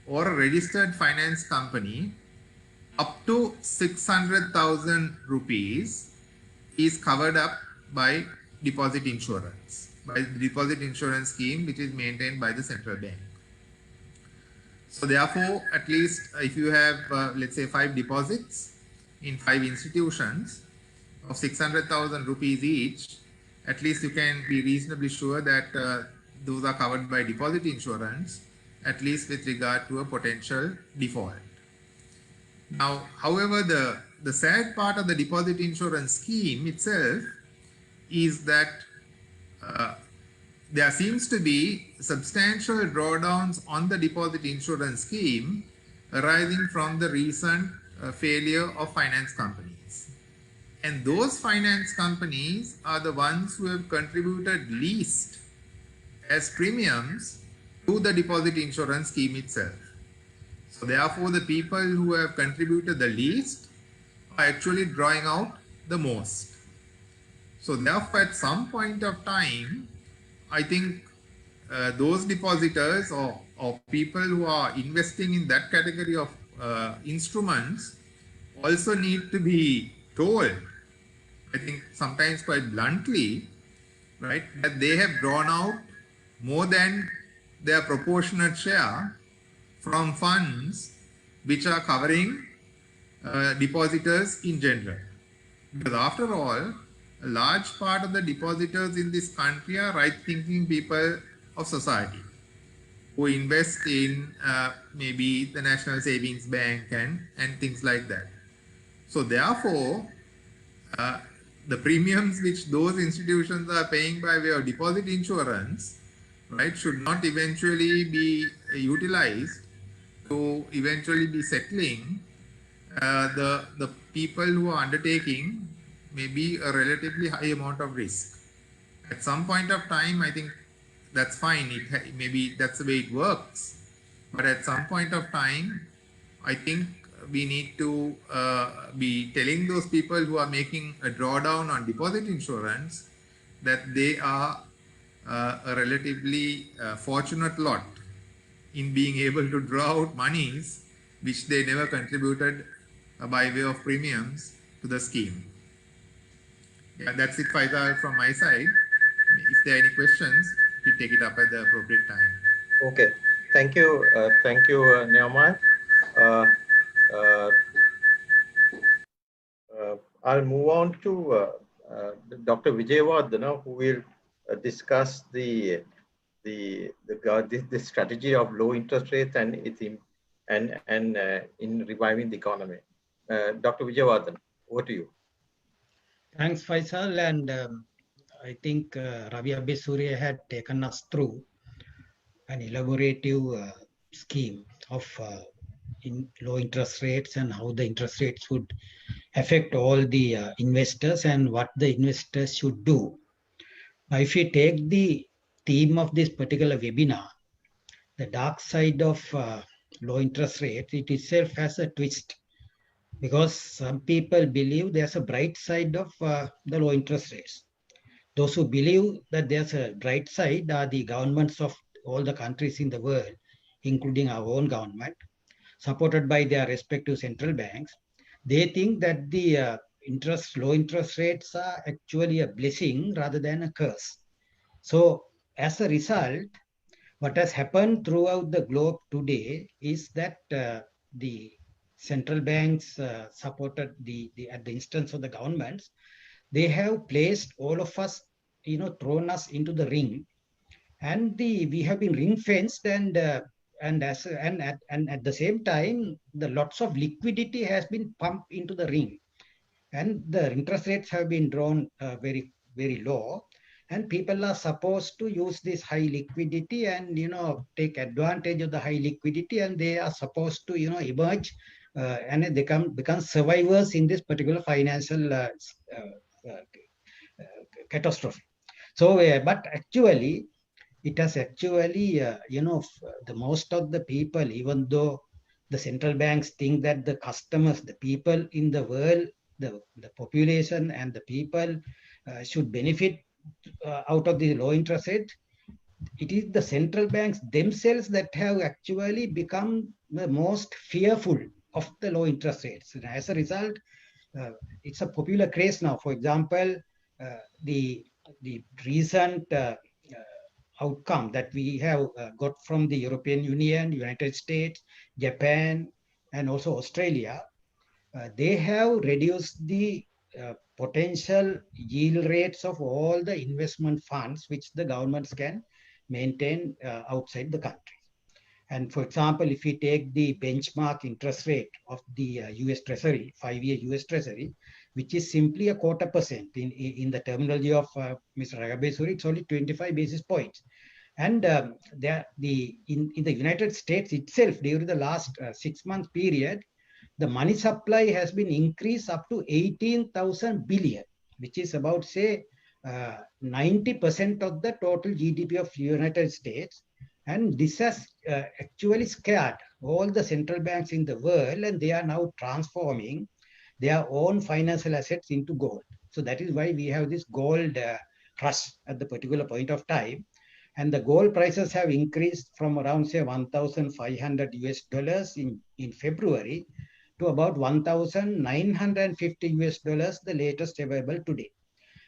or a registered finance company up to 600,000 rupees is covered up by deposit insurance, by the deposit insurance scheme which is maintained by the central bank. So therefore, at least if you have, let's say, 5 deposits in 5 institutions of 600,000 rupees each, at least you can be reasonably sure that those are covered by deposit insurance, at least with regard to a potential default. Now, however, the sad part of the deposit insurance scheme itself is that there seems to be substantial drawdowns on the deposit insurance scheme arising from the recent failure of finance companies. And those finance companies are the ones who have contributed least as premiums to the deposit insurance scheme itself. So therefore, the people who have contributed the least are actually drawing out the most. So therefore, at some point of time, I think those depositors or people who are investing in that category of instruments also need to be told, I think sometimes quite bluntly, right, that they have drawn out more than their proportionate share from funds which are covering depositors in general. Because after all, a large part of the depositors in this country are right-thinking people of society who invest in maybe the National Savings Bank and things like that. So therefore, the premiums which those institutions are paying by way of deposit insurance, right, should not eventually be utilized to eventually be settling the people who are undertaking maybe a relatively high amount of risk. At some point of time, I think that's fine. Maybe that's the way it works. But at some point of time, I think we need to be telling those people who are making a drawdown on deposit insurance that they are a relatively fortunate lot in being able to draw out monies which they never contributed by way of premiums to the scheme. Yeah, that's it, Faisal, from my side. If there are any questions, we take it up at the appropriate time. Okay, thank you, Neoman. I'll move on to Dr. Wijewardena, who will discuss the strategy of low interest rates and its in reviving the economy. Dr. Wijewardena, over to you. Thanks, Faisal. And I think Ravi Abesuri had taken us through an elaborative scheme of low interest rates and how the interest rates would affect all the investors and what the investors should do. Now, if you take the theme of this particular webinar, the dark side of low interest rates, it itself has a twist, because some people believe there's a bright side of the low interest rates. Those who believe that there's a bright side are the governments of all the countries in the world, including our own government, supported by their respective central banks. They think that the low interest rates are actually a blessing rather than a curse. So as a result, what has happened throughout the globe today is that the central banks supported at the instance of the governments, they have placed all of us, thrown us into the ring, and we have been ring fenced, and at the same time, the lots of liquidity has been pumped into the ring, and the interest rates have been drawn very, very low. And people are supposed to use this high liquidity and, take advantage of the high liquidity, and they are supposed to, emerge and they become survivors in this particular financial catastrophe. So, but actually, it has actually, the most of the people, even though the central banks think that the customers, the people in the world, the population and the people should benefit out of the low interest rate, it is the central banks themselves that have actually become the most fearful of the low interest rates. And as a result, it's a popular craze now. For example, the recent outcome that we have got from the European Union, United States, Japan, and also Australia, they have reduced the potential yield rates of all the investment funds which the governments can maintain outside the country. And for example, if we take the benchmark interest rate of the US Treasury, 5-year US Treasury, which is simply 0.25%. In the terminology of Mr. Ragabesuri, it's only 25 basis points. And in the United States itself, during the last 6-month period, the money supply has been increased up to 18,000 billion, which is about, say, 90% of the total GDP of United States. And this has actually scared all the central banks in the world, and they are now transforming their own financial assets into gold. So that is why we have this gold rush at the particular point of time. And the gold prices have increased from around, say, $1,500 in February to about $1,950, the latest available today.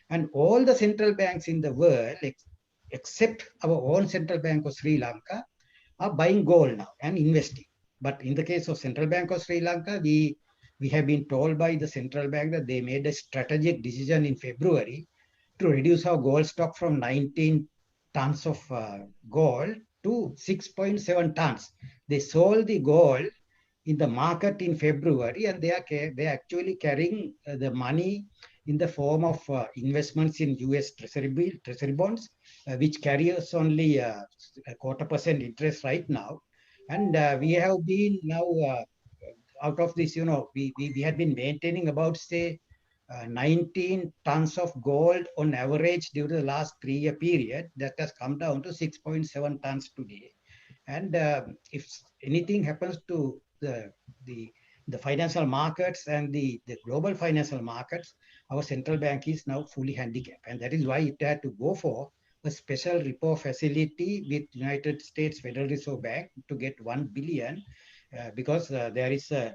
And all the central banks in the world, except our own Central Bank of Sri Lanka, are buying gold now and investing. But in the case of Central Bank of Sri Lanka, we have been told by the central bank that they made a strategic decision in February to reduce our gold stock from 19 tons of gold to 6.7 tons. They sold the gold in the market in February, and they are actually carrying the money in the form of investments in US treasury bonds, which carries only 0.25% interest right now. And we have been now out of this, we had been maintaining about, say, 19 tons of gold on average during the last 3-year period. That has come down to 6.7 tons today. And if anything happens to the financial markets and the global financial markets, our central bank is now fully handicapped. And that is why it had to go for a special repo facility with United States Federal Reserve Bank to get 1 billion because there is a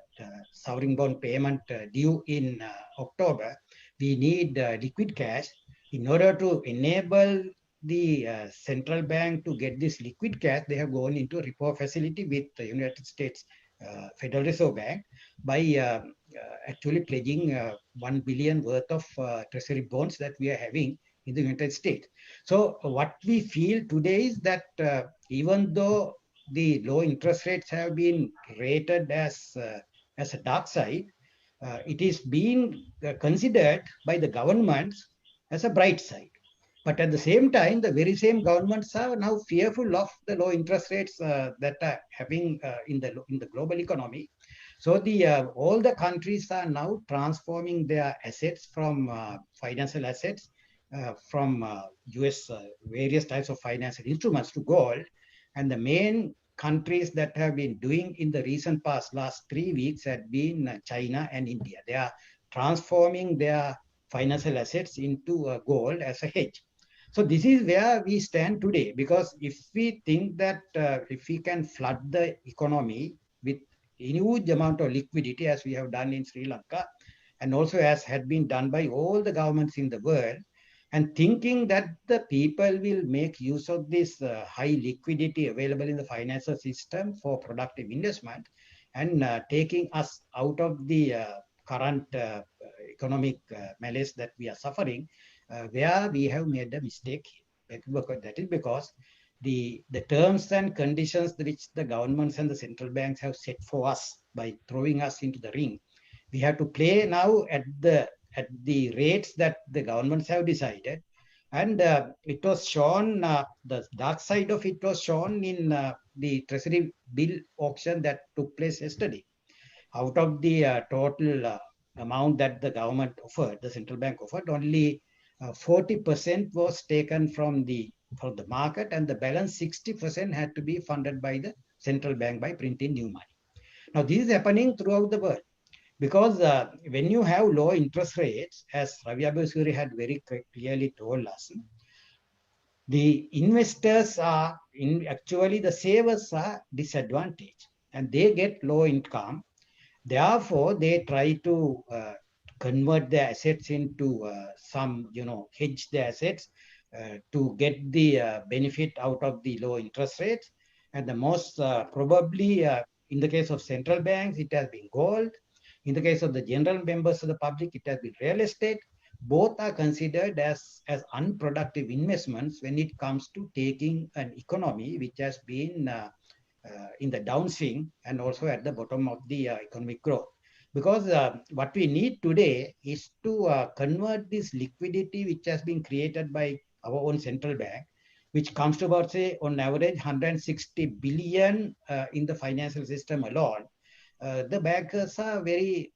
sovereign bond payment due in October. We need liquid cash. In order to enable the central bank to get this liquid cash, they have gone into a repo facility with the United States Federal Reserve Bank by actually pledging 1 billion worth of treasury bonds that we are having in the United States. So what we feel today is that even though the low interest rates have been rated as a dark side, it is being considered by the governments as a bright side. But at the same time, the very same governments are now fearful of the low interest rates that are having in the global economy. So all the countries are now transforming their assets from financial assets from US various types of financial instruments to gold. And the main countries that have been doing in the recent past, last 3 weeks, had been China and India. They are transforming their financial assets into gold as a hedge. So this is where we stand today, because if we think that if we can flood the economy with a huge amount of liquidity, as we have done in Sri Lanka, and also as had been done by all the governments in the world, and thinking that the people will make use of this high liquidity available in the financial system for productive investment, and taking us out of the current economic malaise that we are suffering, where we have made a mistake. That is because the terms and conditions which the governments and the central banks have set for us by throwing us into the ring, we have to play now at the rates that the governments have decided. And it was shown, the dark side of it was shown in the treasury bill auction that took place yesterday. out of the total amount that the government offered, the central bank offered, only 40% was taken from the market, and the balance 60% had to be funded by the central bank by printing new money. Now, this is happening throughout the world because when you have low interest rates, as Ravi Abesuri had very clearly told us, the investors are actually the savers are disadvantaged and they get low income. Therefore, they try to convert their assets into some, hedge their assets to get the benefit out of the low interest rates. And the most probably in the case of central banks, it has been gold. In the case of the general members of the public, it has been real estate. Both are considered as unproductive investments when it comes to taking an economy which has been in the downswing and also at the bottom of the economic growth. Because what we need today is to convert this liquidity which has been created by our own central bank, which comes to about, say, on average 160 billion in the financial system alone. The bankers are very,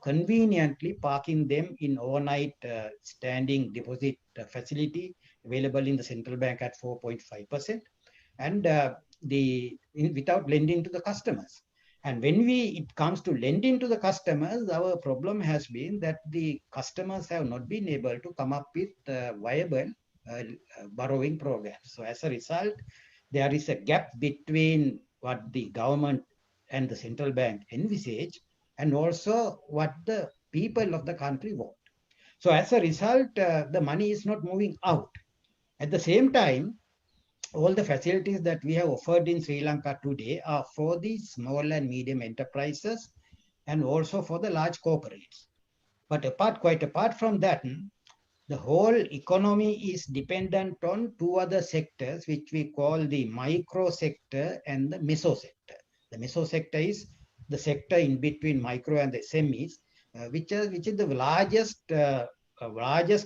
conveniently parking them in overnight standing deposit facility available in the central bank at 4.5%, and without lending to the customers. And when it comes to lending to the customers, our problem has been that the customers have not been able to come up with viable borrowing programs. So as a result, there is a gap between what the government and the central bank envisage and also what the people of the country want. So as a result, the money is not moving out. At the same time, all the facilities that we have offered in Sri Lanka today are for the small and medium enterprises and also for the large corporates. But quite apart from that, the whole economy is dependent on two other sectors, which we call the micro sector and the meso sector. The meso sector is the sector in between micro and the SMEs, which is the largest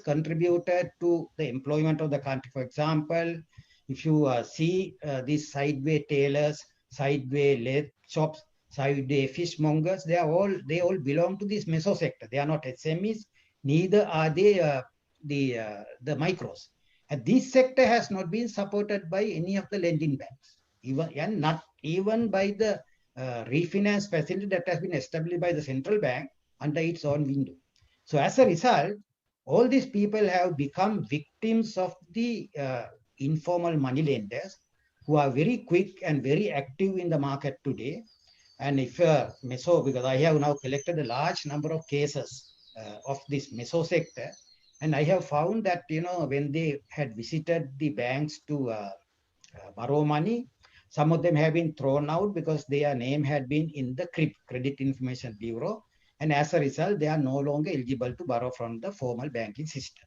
contributor to the employment of the country. For example, if you see these sideway tailors, sideway lathe shops, sideway fishmongers, they all belong to this meso sector. They are not SMEs, neither are they the micros. And this sector has not been supported by any of the lending banks, and not even by the refinance facility that has been established by the central bank under its own window. So as a result, all these people have become victims of the informal money lenders who are very quick and very active in the market today. And if meso, because I have now collected a large number of cases of this meso sector, and I have found that, when they had visited the banks to borrow money, some of them have been thrown out because their name had been in the CRIB, Credit Information Bureau. And as a result, they are no longer eligible to borrow from the formal banking system.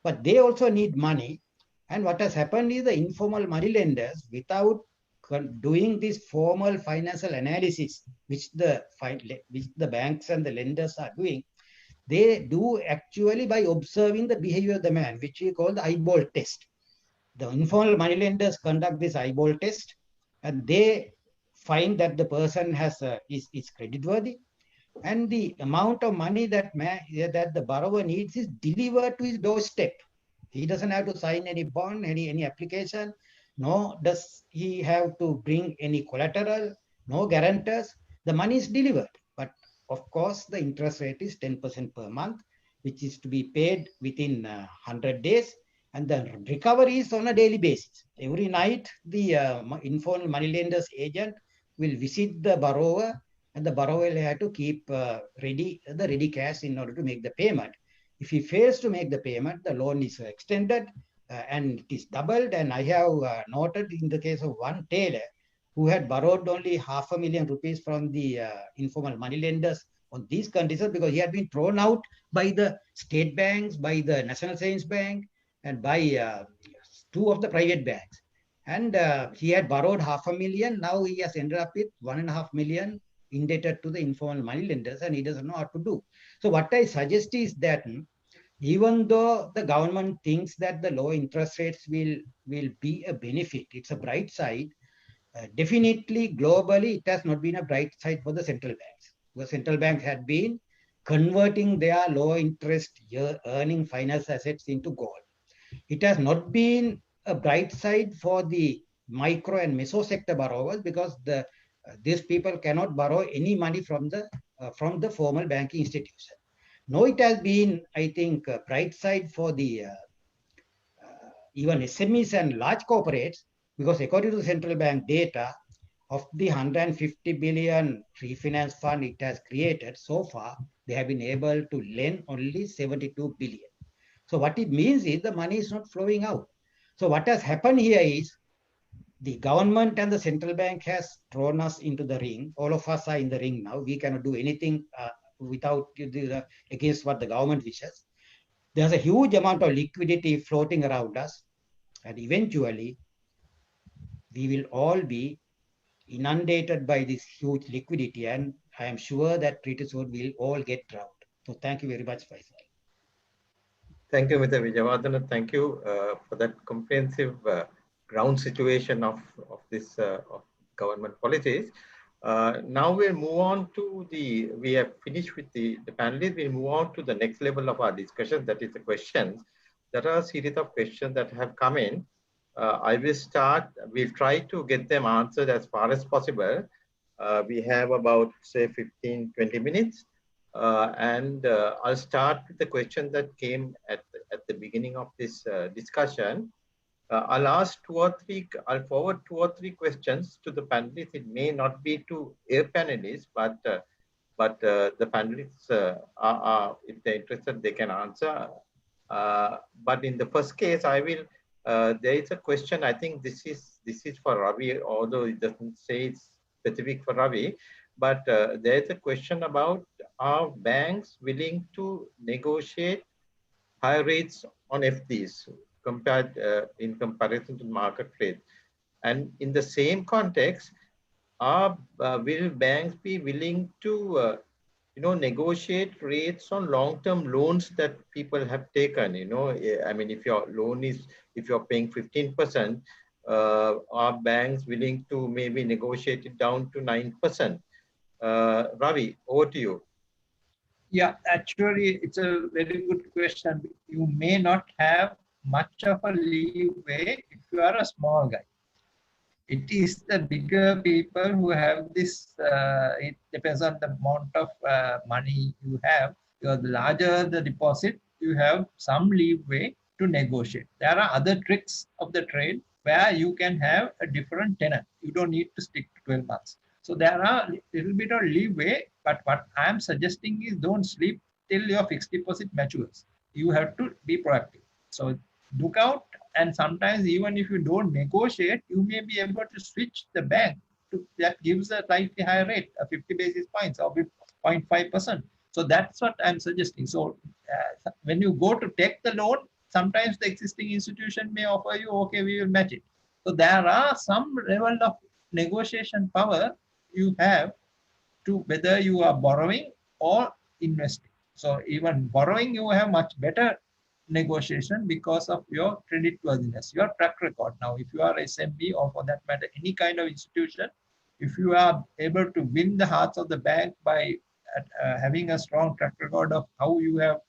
But they also need money. And what has happened is the informal money lenders, without doing this formal financial analysis, which the banks and the lenders are doing, they do actually by observing the behavior of the man, which we call the eyeball test. The informal money lenders conduct this eyeball test, and they find that the person is creditworthy, and the amount of money that the borrower needs is delivered to his doorstep. He doesn't have to sign any bond, any application, nor does he have to bring any collateral, no guarantors. The money is delivered. But of course, the interest rate is 10% per month, which is to be paid within 100 days. And the recovery is on a daily basis. Every night, the informal money lender's agent will visit the borrower, and the borrower will have to keep ready cash in order to make the payment. If he fails to make the payment, the loan is extended and it is doubled. And I have noted in the case of one tailor who had borrowed only $500,000 rupees from the informal money lenders on these conditions, because he had been thrown out by the state banks, by the National Savings Bank, and by two of the private banks. And he had borrowed $500,000. Now he has ended up with $1.5 million indebted to the informal money lenders, and he doesn't know what to do. So what I suggest is that even though the government thinks that the low interest rates will be a benefit, it's a bright side. Definitely globally, it has not been a bright side for the central banks. The central bank had been converting their low interest earning finance assets into gold. It has not been a bright side for the micro and meso sector borrowers because these people cannot borrow any money from the formal banking institution. No, it has been, I think, a bright side for the even SMEs and large corporates, because according to the central bank data, of the 150 billion refinance fund it has created so far, they have been able to lend only 72 billion. So what it means is the money is not flowing out. So what has happened here is the government and the central bank has thrown us into the ring. All of us are in the ring now. We cannot do anything without against what the government wishes. There's a huge amount of liquidity floating around us, and eventually we will all be inundated by this huge liquidity, and I am sure that pretty soon we'll all get drowned. So thank you very much, Faisal. Thank you, Mr. Wijewardena. Thank you for that comprehensive ground situation of this of government policies. Now we'll move on to we have finished with the panelists. We'll move on to the next level of our discussion, that is the questions. There are a series of questions that have come in. I will start, we'll try to get them answered as far as possible. We have about, say, 15-20 minutes. I'll start with the question that came at the beginning of this discussion. I'll forward 2 or 3 questions to the panelists. It may not be to air panelists, but the panelists if they're interested, they can answer. But in the first case, I will. There is a question. I think this is for Ravi, although it doesn't say it's specific for Ravi. But there is a question about, are banks willing to negotiate higher rates on FDs compared in comparison to market rates? And in the same context, will banks be willing to negotiate rates on long-term loans that people have taken? I mean, if your loan is, if you're paying 15%, are banks willing to maybe negotiate it down to 9%? Ravi, over to you. Yeah, actually, it's a very good question. You may not have much of a leeway if you are a small guy. It is the bigger people who have this, it depends on the amount of money you have. The larger the deposit, you have some leeway to negotiate. There are other tricks of the trade where you can have a different tenor. You don't need to stick to 12 months. So there are a little bit of leeway, but what I'm suggesting is don't sleep till your fixed deposit matures. You have to be proactive. So look out, and sometimes even if you don't negotiate, you may be able to switch the bank to that gives a slightly higher rate, 50 basis points or 0.5%. So that's what I'm suggesting. So when you go to take the loan, sometimes the existing institution may offer you, okay, we will match it. So there are some level of negotiation power you have to whether you are borrowing or investing. So even borrowing, you have much better negotiation because of your credit worthiness, your track record. Now, if you are SMB or for that matter, any kind of institution, if you are able to win the hearts of the bank by having a strong track record of how you have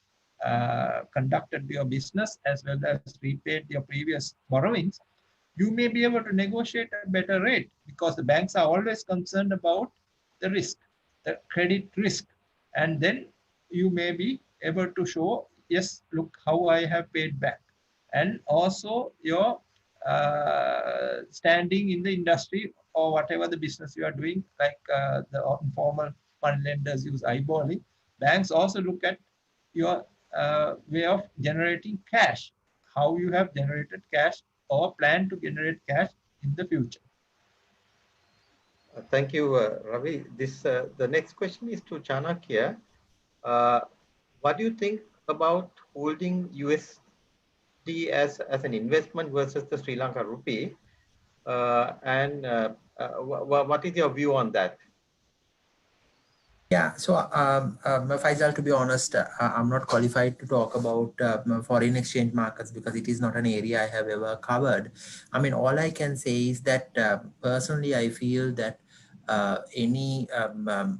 conducted your business as well as repaid your previous borrowings, you may be able to negotiate a better rate because the banks are always concerned about the risk, the credit risk. And then you may be able to show, yes, look how I have paid back. And also your standing in the industry or whatever the business you are doing, like the informal fund lenders use eyeballing. Banks also look at your way of generating cash, how you have generated cash or plan to generate cash in the future. Thank you, Ravi. The next question is to Chanakya. What do you think about holding USD as an investment versus the Sri Lanka rupee? What is your view on that? Yeah, so Faisal, to be honest, I'm not qualified to talk about foreign exchange markets because it is not an area I have ever covered. I mean, all I can say is that personally, I feel that any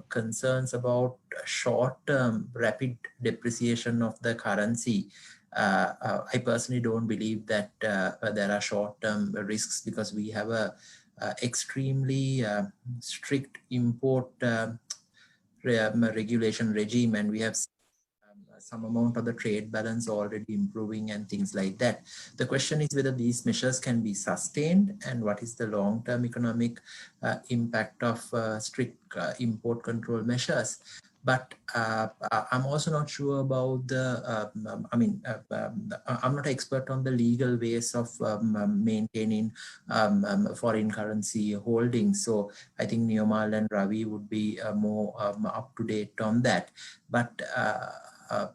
concerns about short-term rapid depreciation of the currency. I personally don't believe that there are short-term risks, because we have a extremely strict import regulation regime, and we have some amount of the trade balance already improving and things like that. The question is whether these measures can be sustained, and what is the long-term economic impact of strict import control measures. But I'm also not sure about the, I'm not an expert on the legal ways of maintaining foreign currency holdings. So I think Neomal and Ravi would be more up to date on that. But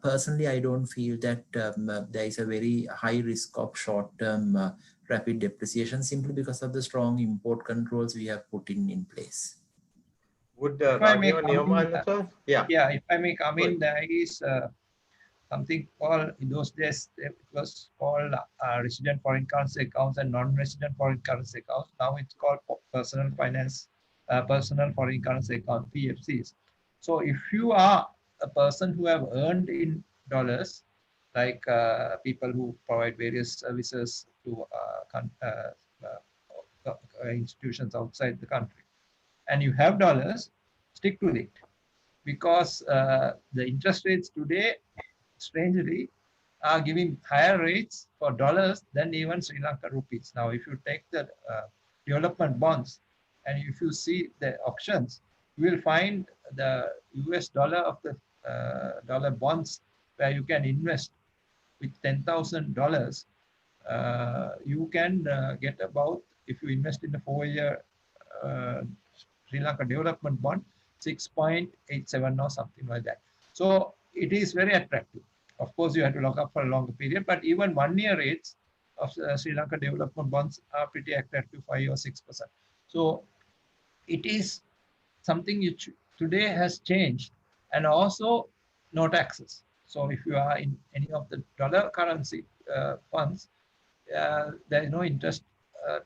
personally, I don't feel that there is a very high risk of short-term rapid depreciation, simply because of the strong import controls we have put in place. Would If I may Ravi or come in, Neomal also? Yeah. Yeah, if I may come in, Good. there is something called, in those days, it was called resident foreign currency accounts and non-resident foreign currency accounts. Now it's called personal finance, personal foreign currency account, PFCs. So if you are a person who have earned in dollars, like people who provide various services to institutions outside the country, and you have dollars, stick to it, because the interest rates today, strangely, are giving higher rates for dollars than even Sri Lanka rupees. Now, if you take the development bonds and if you see the auctions, you will find the US dollar of the dollar bonds where you can invest with $10,000. You can get about, if you invest in a 4-year Sri Lanka development bond, 6.87 or something like that. So it is very attractive. Of course, you have to lock up for a longer period, but even 1-year rates of Sri Lanka development bonds are pretty attractive, 5 or 6%. So it is something which today has changed, and also no taxes. So if you are in any of the dollar currency funds, there is no interest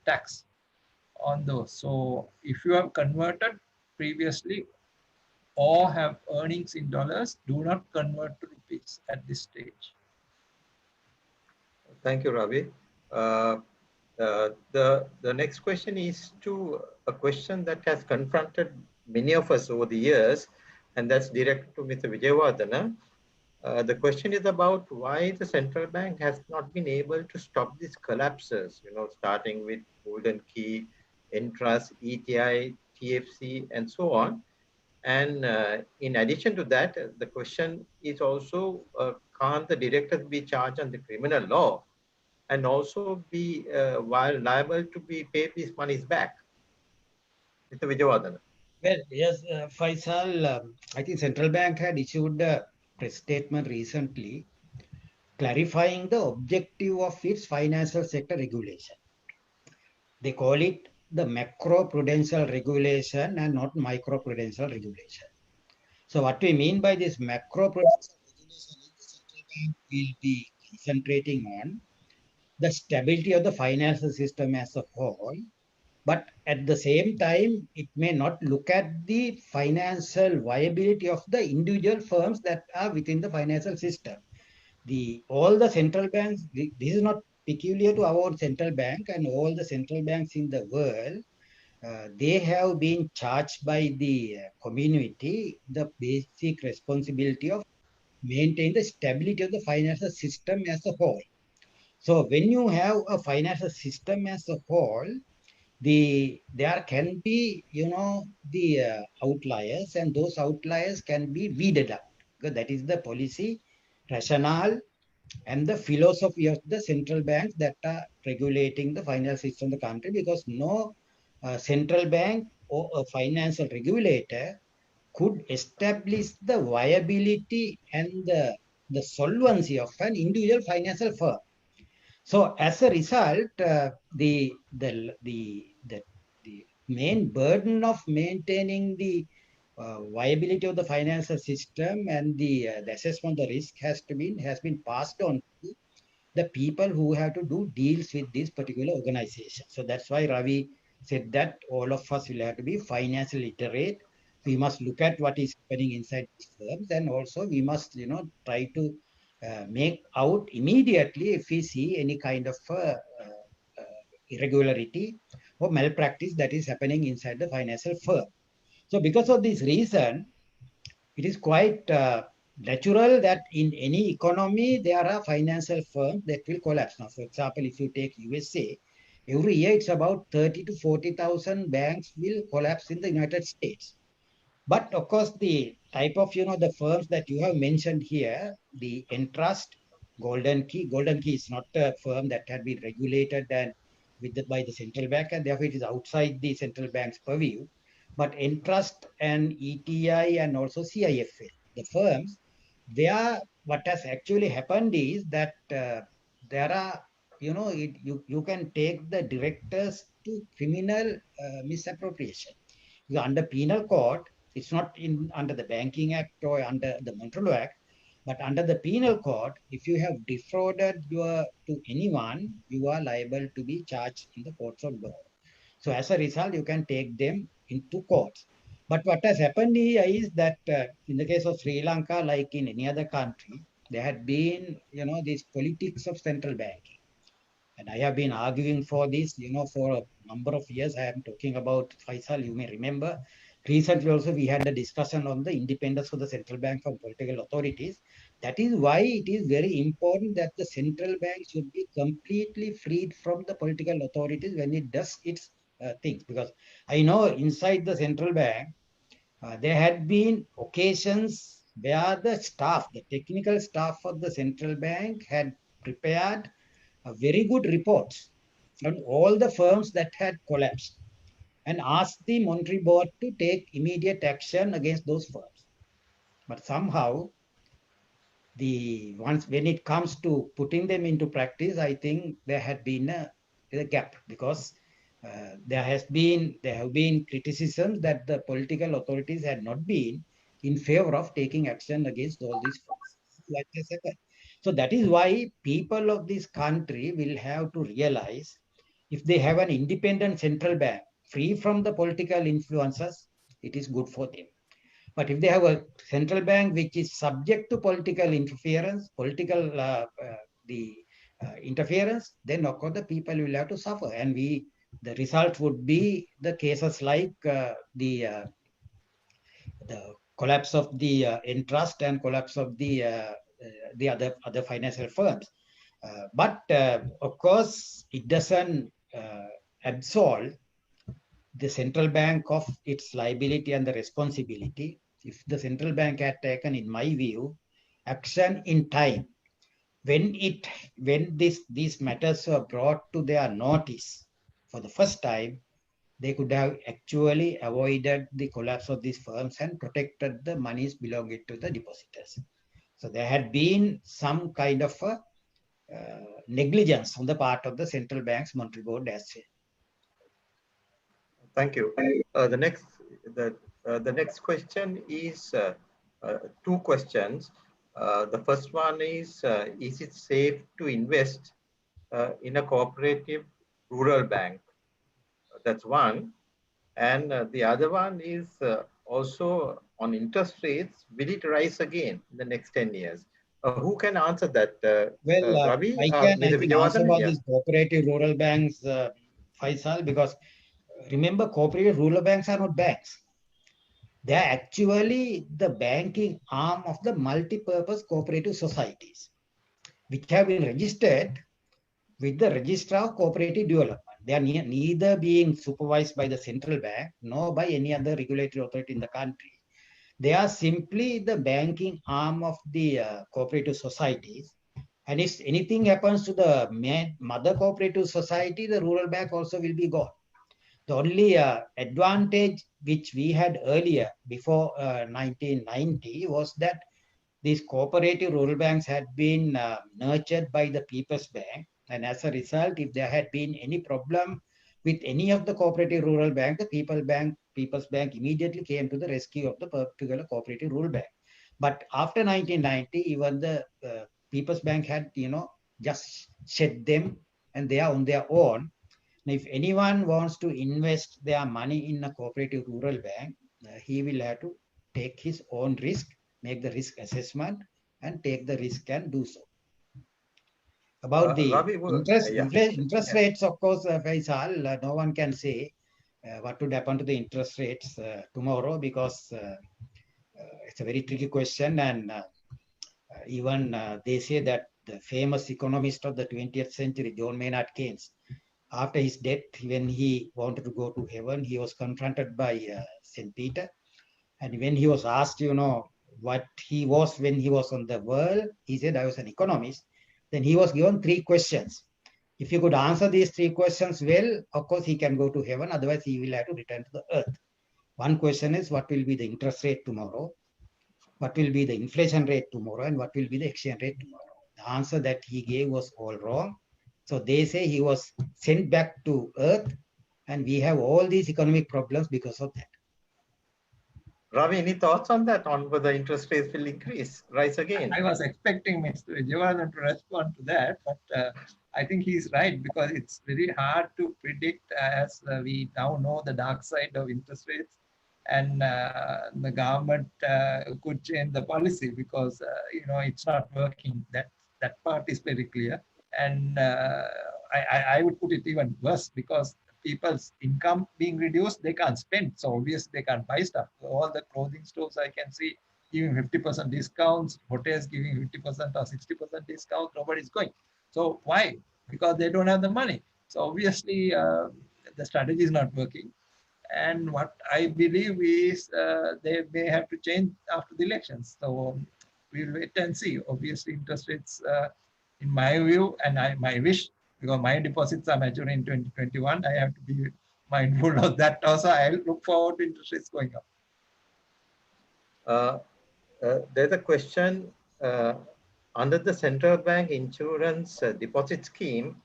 tax on those. So if you have converted previously or have earnings in dollars, do not convert to rupees at this stage. Thank you, Ravi. The next question is to a question that has confronted many of us over the years, and that's directed to Mr. Wijewardena. The question is about why the central bank has not been able to stop these collapses, starting with Golden Key, Entrust, ETI, TFC, and so on. And in addition to that, the question is also, can't the directors be charged under criminal law and also be liable to be paid these monies back? Mr. Wijewardena. Well, yes, Faisal, I think central bank had issued a press statement recently clarifying the objective of its financial sector regulation. They call it the macro-prudential regulation and not micro-prudential regulation. So what we mean by this macro-prudential regulation is the central bank will be concentrating on the stability of the financial system as a whole, but at the same time, it may not look at the financial viability of the individual firms that are within the financial system. All the central banks, this is not peculiar to our central bank, and all the central banks in the world, they have been charged by the community the basic responsibility of maintaining the stability of the financial system as a whole. So when you have a financial system as a whole, there can be, the outliers, and those outliers can be weeded out, because that is the policy rationale and the philosophy of the central banks that are regulating the financial system of the country, because no central bank or a financial regulator could establish the viability and the solvency of an individual financial firm. So as a result, the main burden of maintaining the viability of the financial system and the assessment of the risk has been passed on to the people who have to do deals with this particular organization. So that's why Ravi said that all of us will have to be financially literate. We must look at what is happening inside these firms, and also we must, try to make out immediately if we see any kind of irregularity or malpractice that is happening inside the financial firm. So because of this reason, it is quite natural that in any economy, there are financial firms that will collapse. Now, for example, if you take USA, every year it's about 30 to 40,000 banks will collapse in the United States. But of course, the type of, the firms that you have mentioned here, the Entrust, Golden Key is not a firm that had been regulated and by the central bank, and therefore it is outside the central bank's purview. But Entrust and ETI and also CIFL, the firms, what has actually happened is that there are, you can take the directors to criminal misappropriation. Under penal code, it's not under the Banking Act or under the Montreal Act, but under the penal code, if you have defrauded to anyone, you are liable to be charged in the courts of law. So as a result, you can take them into courts. But what has happened here is that in the case of Sri Lanka, like in any other country, there had been, this politics of central banking. And I have been arguing for this, for a number of years. I am talking about, Faisal, you may remember. Recently also, we had a discussion on the independence of the central bank from political authorities. That is why it is very important that the central bank should be completely freed from the political authorities when it does its things. Because I know inside the central bank, there had been occasions where the staff, the technical staff of the central bank had prepared very good reports on all the firms that had collapsed and asked the monetary board to take immediate action against those firms. But somehow, when it comes to putting them into practice, I think there had been a gap, because there have been criticisms that the political authorities had not been in favor of taking action against all these firms. So that is why people of this country will have to realize, if they have an independent central bank free from the political influences, it is good for them. But if they have a central bank which is subject to political interference, interference, then of course the people will have to suffer. And the result would be the cases like the collapse of the Entrust and collapse of the other financial firms. But of course, it doesn't absolve the central bank of its liability and the responsibility. If the central bank had taken, in my view, action in time, when these matters were brought to their notice for the first time, they could have actually avoided the collapse of these firms and protected the monies belonging to the depositors. So there had been some kind of negligence on the part of the central bank's monetary board as well. Thank you. The next question is two questions. The first one is it safe to invest in a cooperative rural bank? That's one. And the other one is also on interest rates. Will it rise again in the next 10 years? Who can answer that? Ravi? I can answer about these cooperative rural banks, Faisal, because remember, cooperative rural banks are not banks. They are actually the banking arm of the multi-purpose cooperative societies, which have been registered with the Registrar of Cooperative Development. They are neither being supervised by the central bank nor by any other regulatory authority in the country. They are simply the banking arm of the cooperative societies. And if anything happens to the mother cooperative society, the rural bank also will be gone. The only advantage which we had earlier, before 1990, was that these cooperative rural banks had been nurtured by the People's Bank. And as a result, if there had been any problem with any of the cooperative rural bank, the People's Bank immediately came to the rescue of the particular cooperative rural bank. But after 1990, even the People's Bank had, just shed them, and they are on their own. Now, if anyone wants to invest their money in a cooperative rural bank, he will have to take his own risk, make the risk assessment, and take the risk and do so. About the Ravi, interest rates, of course, Faisal, no one can say what would happen to the interest rates tomorrow, because it's a very tricky question. And even they say that the famous economist of the 20th century, John Maynard Keynes, after his death, when he wanted to go to heaven, he was confronted by St. Peter. And when he was asked, what he was when he was on the world, he said, I was an economist. Then he was given 3 questions. If he could answer these 3 questions well, of course, he can go to heaven. Otherwise, he will have to return to the earth. One question is, what will be the interest rate tomorrow? What will be the inflation rate tomorrow? And what will be the exchange rate tomorrow? The answer that he gave was all wrong. So they say he was sent back to earth, and we have all these economic problems because of that. Ravi, any thoughts on that, on whether interest rates will rise again? I was expecting Mr. Vijayavanathan to respond to that, but I think he's right, because it's very hard to predict, as we now know the dark side of interest rates, and the government could change the policy because it's not working. That part is very clear, and I would put it even worse, because people's income being reduced, they can't spend. So obviously they can't buy stuff. All the clothing stores I can see giving 50% discounts, hotels giving 50% or 60% discount, nobody's going. So why? Because they don't have the money. So obviously the strategy is not working. And what I believe is they may have to change after the elections. So we'll wait and see. Obviously interest rates, in my view, and my wish, because my deposits are maturing in 2021, I have to be mindful of that also. I'll look forward to interest rates going up. There's a question under the central bank insurance deposit scheme.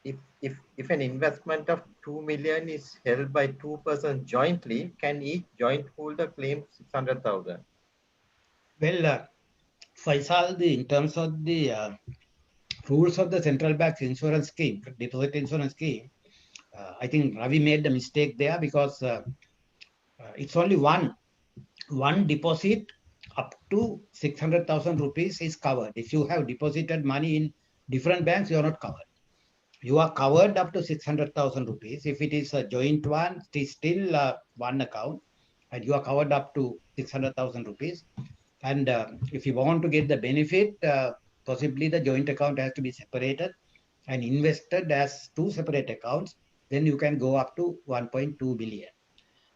If an investment of 2 million is held by 2 persons jointly, can each joint holder claim 600,000? Well, Faisal, in terms of the rules of the central bank's insurance scheme, deposit insurance scheme, I think Ravi made the mistake there, because it's only one deposit up to 600,000 rupees is covered. If you have deposited money in different banks, you are not covered. You are covered up to 600,000 rupees. If it is a joint one, it is still one account, and you are covered up to 600,000 rupees. And if you want to get the benefit, possibly the joint account has to be separated and invested as 2 separate accounts. Then you can go up to 1.2 billion.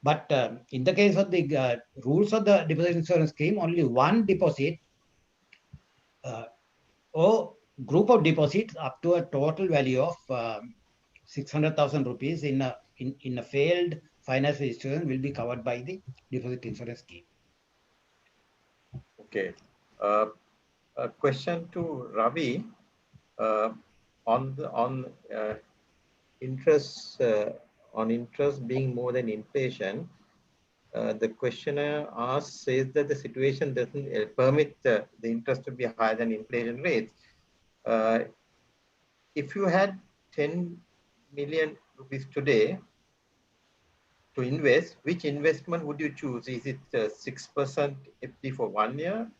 But in the case of the rules of the deposit insurance scheme, only one deposit or group of deposits up to a total value of 600,000 rupees in a failed financial institution will be covered by the deposit insurance scheme. Okay. A question to Ravi on interest being more than inflation. The questioner says that the situation doesn't permit the interest to be higher than inflation rates. If you had 10 million rupees today to invest, which investment would you choose? Is it 6% FD for 1 year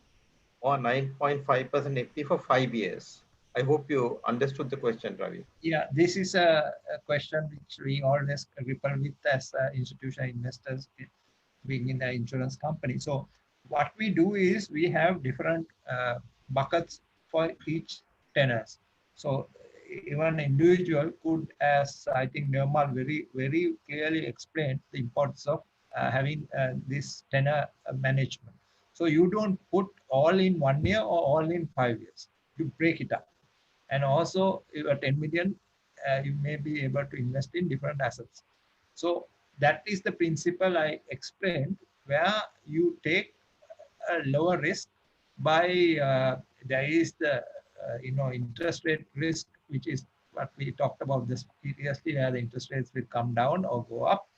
or 9.5% FD for 5 years? I hope you understood the question, Ravi. Yeah, this is a question which we always grapple with as institutional investors being in the insurance company. So what we do is we have different buckets for each tenors. So even an individual could, as I think Nirmal very, very clearly explained, the importance of having this tenor management. So you don't put all in 1 year or all in 5 years. You break it up. And also, if you're 10 million, you may be able to invest in different assets. So that is the principle I explained, where you take a lower risk by there is the interest rate risk, which is what we talked about this previously, where the interest rates will come down or go up.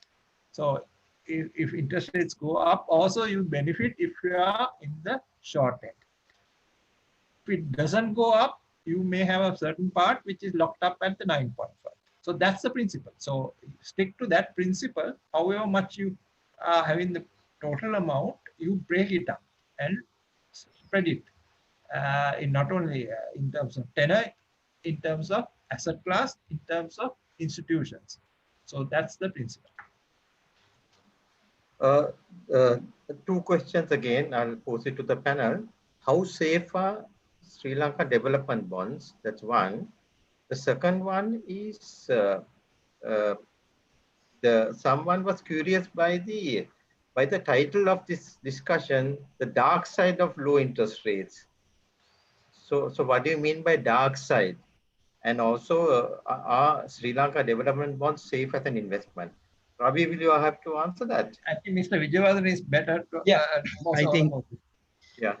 So if interest rates go up, also you benefit if you are in the short end. If it doesn't go up, you may have a certain part which is locked up at the 9.5. So that's the principle. So stick to that principle. However much you are having the total amount, you break it up and spread it in not only in terms of tenor, in terms of asset class, in terms of institutions. So that's the principle. Uh, uh, Two questions again, I'll pose it to the panel. How safe are Sri Lanka development bonds? That's one. The second one is uh, someone was curious by the title of this discussion, the dark side of low interest rates. So what do you mean by dark side? And also, are Sri Lanka development bonds safe as an investment? Ravi, will you have to answer that? I think Mr. Vijayawardhan is better to Yeah, I think. Yeah.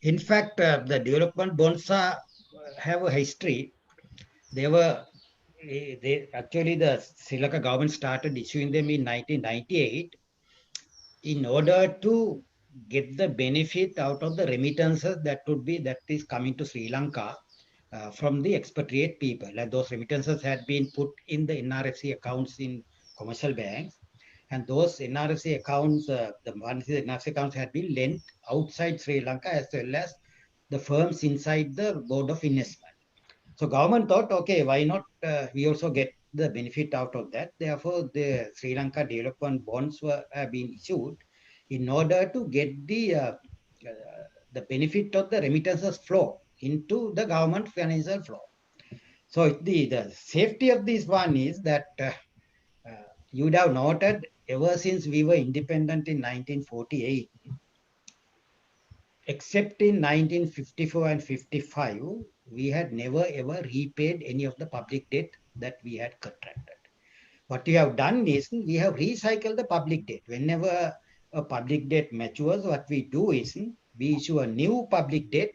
In fact, the development bonds have a history. They actually, the Sri Lanka government started issuing them in 1998 in order to get the benefit out of the remittances that is coming to Sri Lanka from the expatriate people. And those remittances had been put in the NRFC accounts in commercial banks. And those NRFC accounts, the NRFC accounts had been lent outside Sri Lanka as well as the firms inside the Board of Investment. So government thought, okay, why not we also get the benefit out of that. Therefore, the Sri Lanka development bonds have been issued in order to get the benefit of the remittances flow into the government financial flow. So the safety of this one is that you would have noted ever since we were independent in 1948, except in 1954 and 55, we had never ever repaid any of the public debt that we had contracted. What we have done is we have recycled the public debt. Whenever a public debt matures, what we do is we issue a new public debt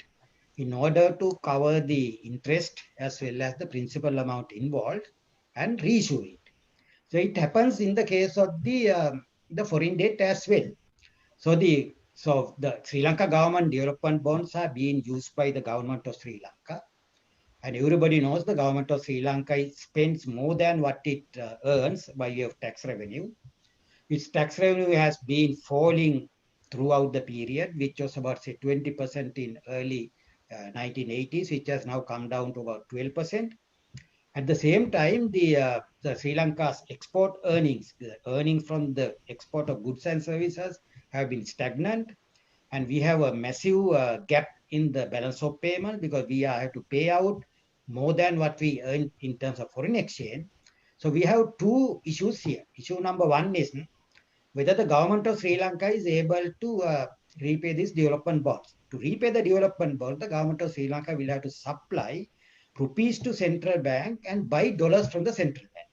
in order to cover the interest as well as the principal amount involved and reissue it. So it happens in the case of the foreign debt as well. So the Sri Lanka government development bonds are being used by the government of Sri Lanka. And everybody knows the government of Sri Lanka spends more than what it earns by way of tax revenue. Its tax revenue has been falling throughout the period, which was about, say, 20% in early 1980s, which has now come down to about 12%. At the same time, the Sri Lanka's export earnings, the earnings from the export of goods and services have been stagnant. And we have a massive gap in the balance of payment because we have to pay out more than what we earn in terms of foreign exchange. So we have two issues here. Issue number one is whether the government of Sri Lanka is able to repay these development bonds. To repay the development bond, the government of Sri Lanka will have to supply rupees to central bank and buy dollars from the central bank.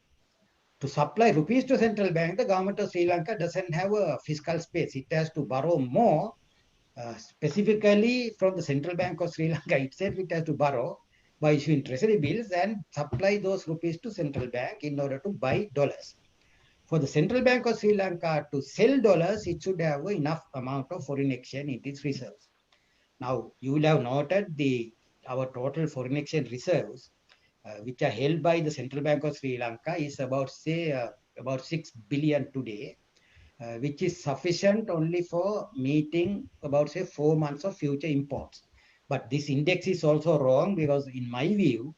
To supply rupees to central bank, the government of Sri Lanka doesn't have a fiscal space. It has to borrow more, specifically from the Central Bank of Sri Lanka itself. It has to borrow by issuing treasury bills and supply those rupees to central bank in order to buy dollars. For the Central Bank of Sri Lanka to sell dollars, it should have enough amount of foreign exchange in its reserves. Now, you will have noted our total foreign exchange reserves, which are held by the Central Bank of Sri Lanka, is about, say, about 6 billion today, which is sufficient only for meeting about, say, 4 months of future imports. But this index is also wrong because, in my view,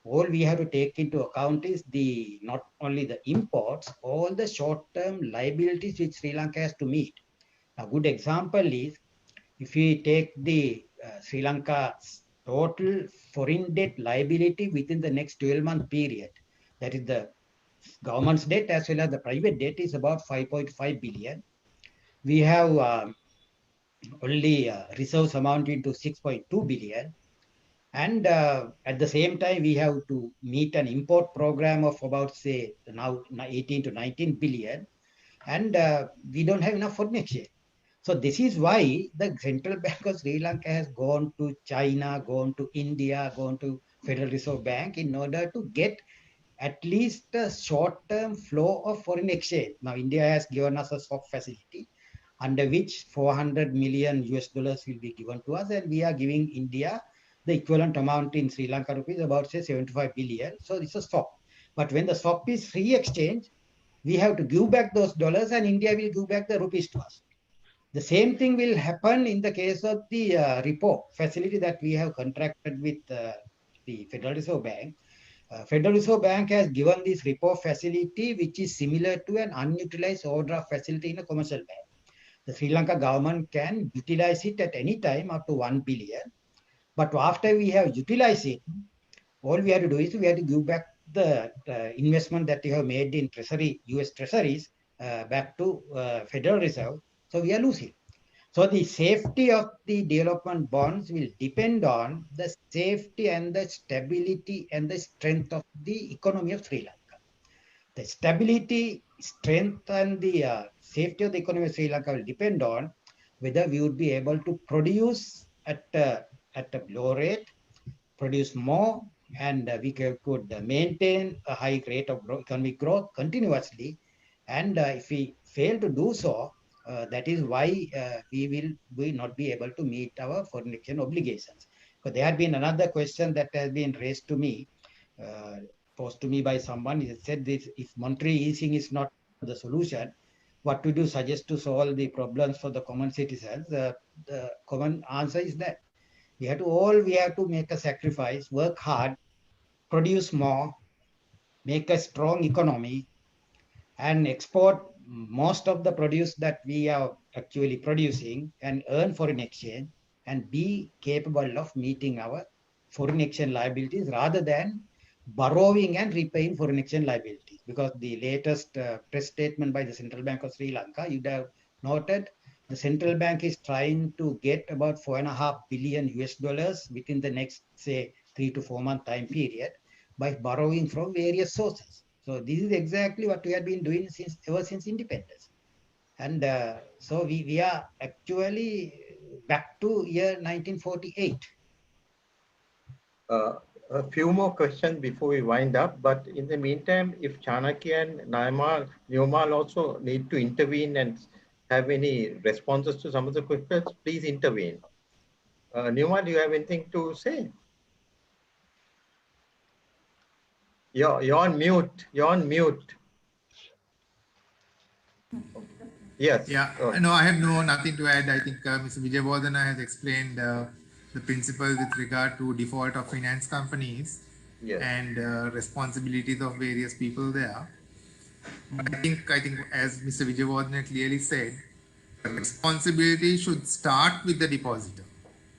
all we have to take into account is not only the imports, all the short-term liabilities which Sri Lanka has to meet. A good example is if we take the Sri Lanka's total foreign debt liability within the next 12-month period, that is the government's debt as well as the private debt, is about 5.5 billion. We have only reserves amounting to 6.2 billion. And at the same time, we have to meet an import program of about, say, now 18 to 19 billion. And we don't have enough foreign exchange. So this is why the Central Bank of Sri Lanka has gone to China, gone to India, gone to Federal Reserve Bank in order to get at least a short-term flow of foreign exchange. Now, India has given us a swap facility under which 400 million US dollars will be given to us, and we are giving India the equivalent amount in Sri Lanka rupees, about, say, 75 billion. So it's a swap. But when the swap is free exchange, we have to give back those dollars and India will give back the rupees to us. The same thing will happen in the case of the repo facility that we have contracted with the Federal Reserve Bank. Federal Reserve Bank has given this repo facility, which is similar to an unutilized overdraft facility in a commercial bank. The Sri Lanka government can utilize it at any time up to 1 billion. But after we have utilized it, all we have to do is we have to give back the investment that you have made in Treasury, US Treasuries, back to Federal Reserve. So we are losing. So the safety of the development bonds will depend on the safety and the stability and the strength of the economy of Sri Lanka. The stability, strength, and the safety of the economy of Sri Lanka will depend on whether we would be able to produce at a low rate, produce more, and we could maintain a high rate of economic growth continuously. And if we fail to do so, that is why we will not be able to meet our foreign exchange obligations. But there had been another question that has been raised to me, posed to me by someone. He said, this, if monetary easing is not the solution, what would you suggest to solve the problems for the common citizens? The common answer is that we have to make a sacrifice, work hard, produce more, make a strong economy, and export most of the produce that we are actually producing and earn foreign exchange and be capable of meeting our foreign exchange liabilities rather than borrowing and repaying foreign exchange liabilities. Because the latest press statement by the Central Bank of Sri Lanka, you'd have noted, the central bank is trying to get about $4.5 billion US within the next, say, 3 to 4 month time period by borrowing from various sources. So this is exactly what we have been doing ever since independence. And so we are actually back to year 1948. A few more questions before we wind up, but in the meantime, if Chanakya and Nirmal also need to intervene and have any responses to some of the questions, please intervene. Nirmal, do you have anything to say? You're on mute. You're on mute. Yes. Yeah. No, I have nothing to add. I think Mr. Wijewardena has explained the principle with regard to default of finance companies, yes, and responsibilities of various people there. But I think as Mr. Wijewardena clearly said, the responsibility should start with the depositor.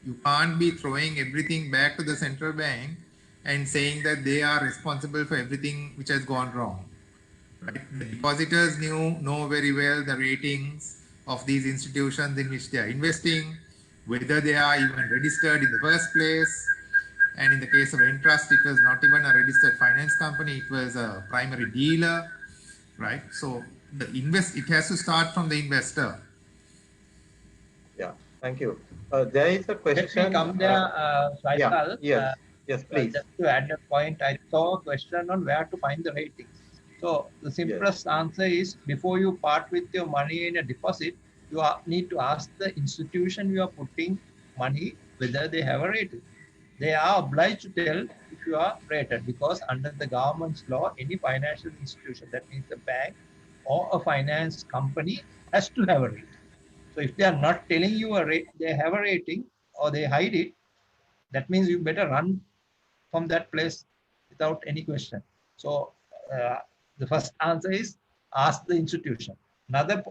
You can't be throwing everything back to the central bank and saying that they are responsible for everything which has gone wrong. Right? The depositors know very well the ratings of these institutions in which they are investing, whether they are even registered in the first place. And in the case of Entrust, it was not even a registered finance company, it was a primary dealer, right? So it has to start from the investor. Yeah, thank you. There is a question. Let me come there, Faisal. Yeah, yes, please. Just to add a point, I saw a question on where to find the ratings. So the simplest answer is, before you part with your money in a deposit, you need to ask the institution you are putting money whether they have a rating. They are obliged to tell if you are rated, because under the government's law, any financial institution, that means a bank or a finance company, has to have a rating. So if they are not telling you they have a rating or they hide it, that means you better run from that place without any question. So the first answer is ask the institution. Another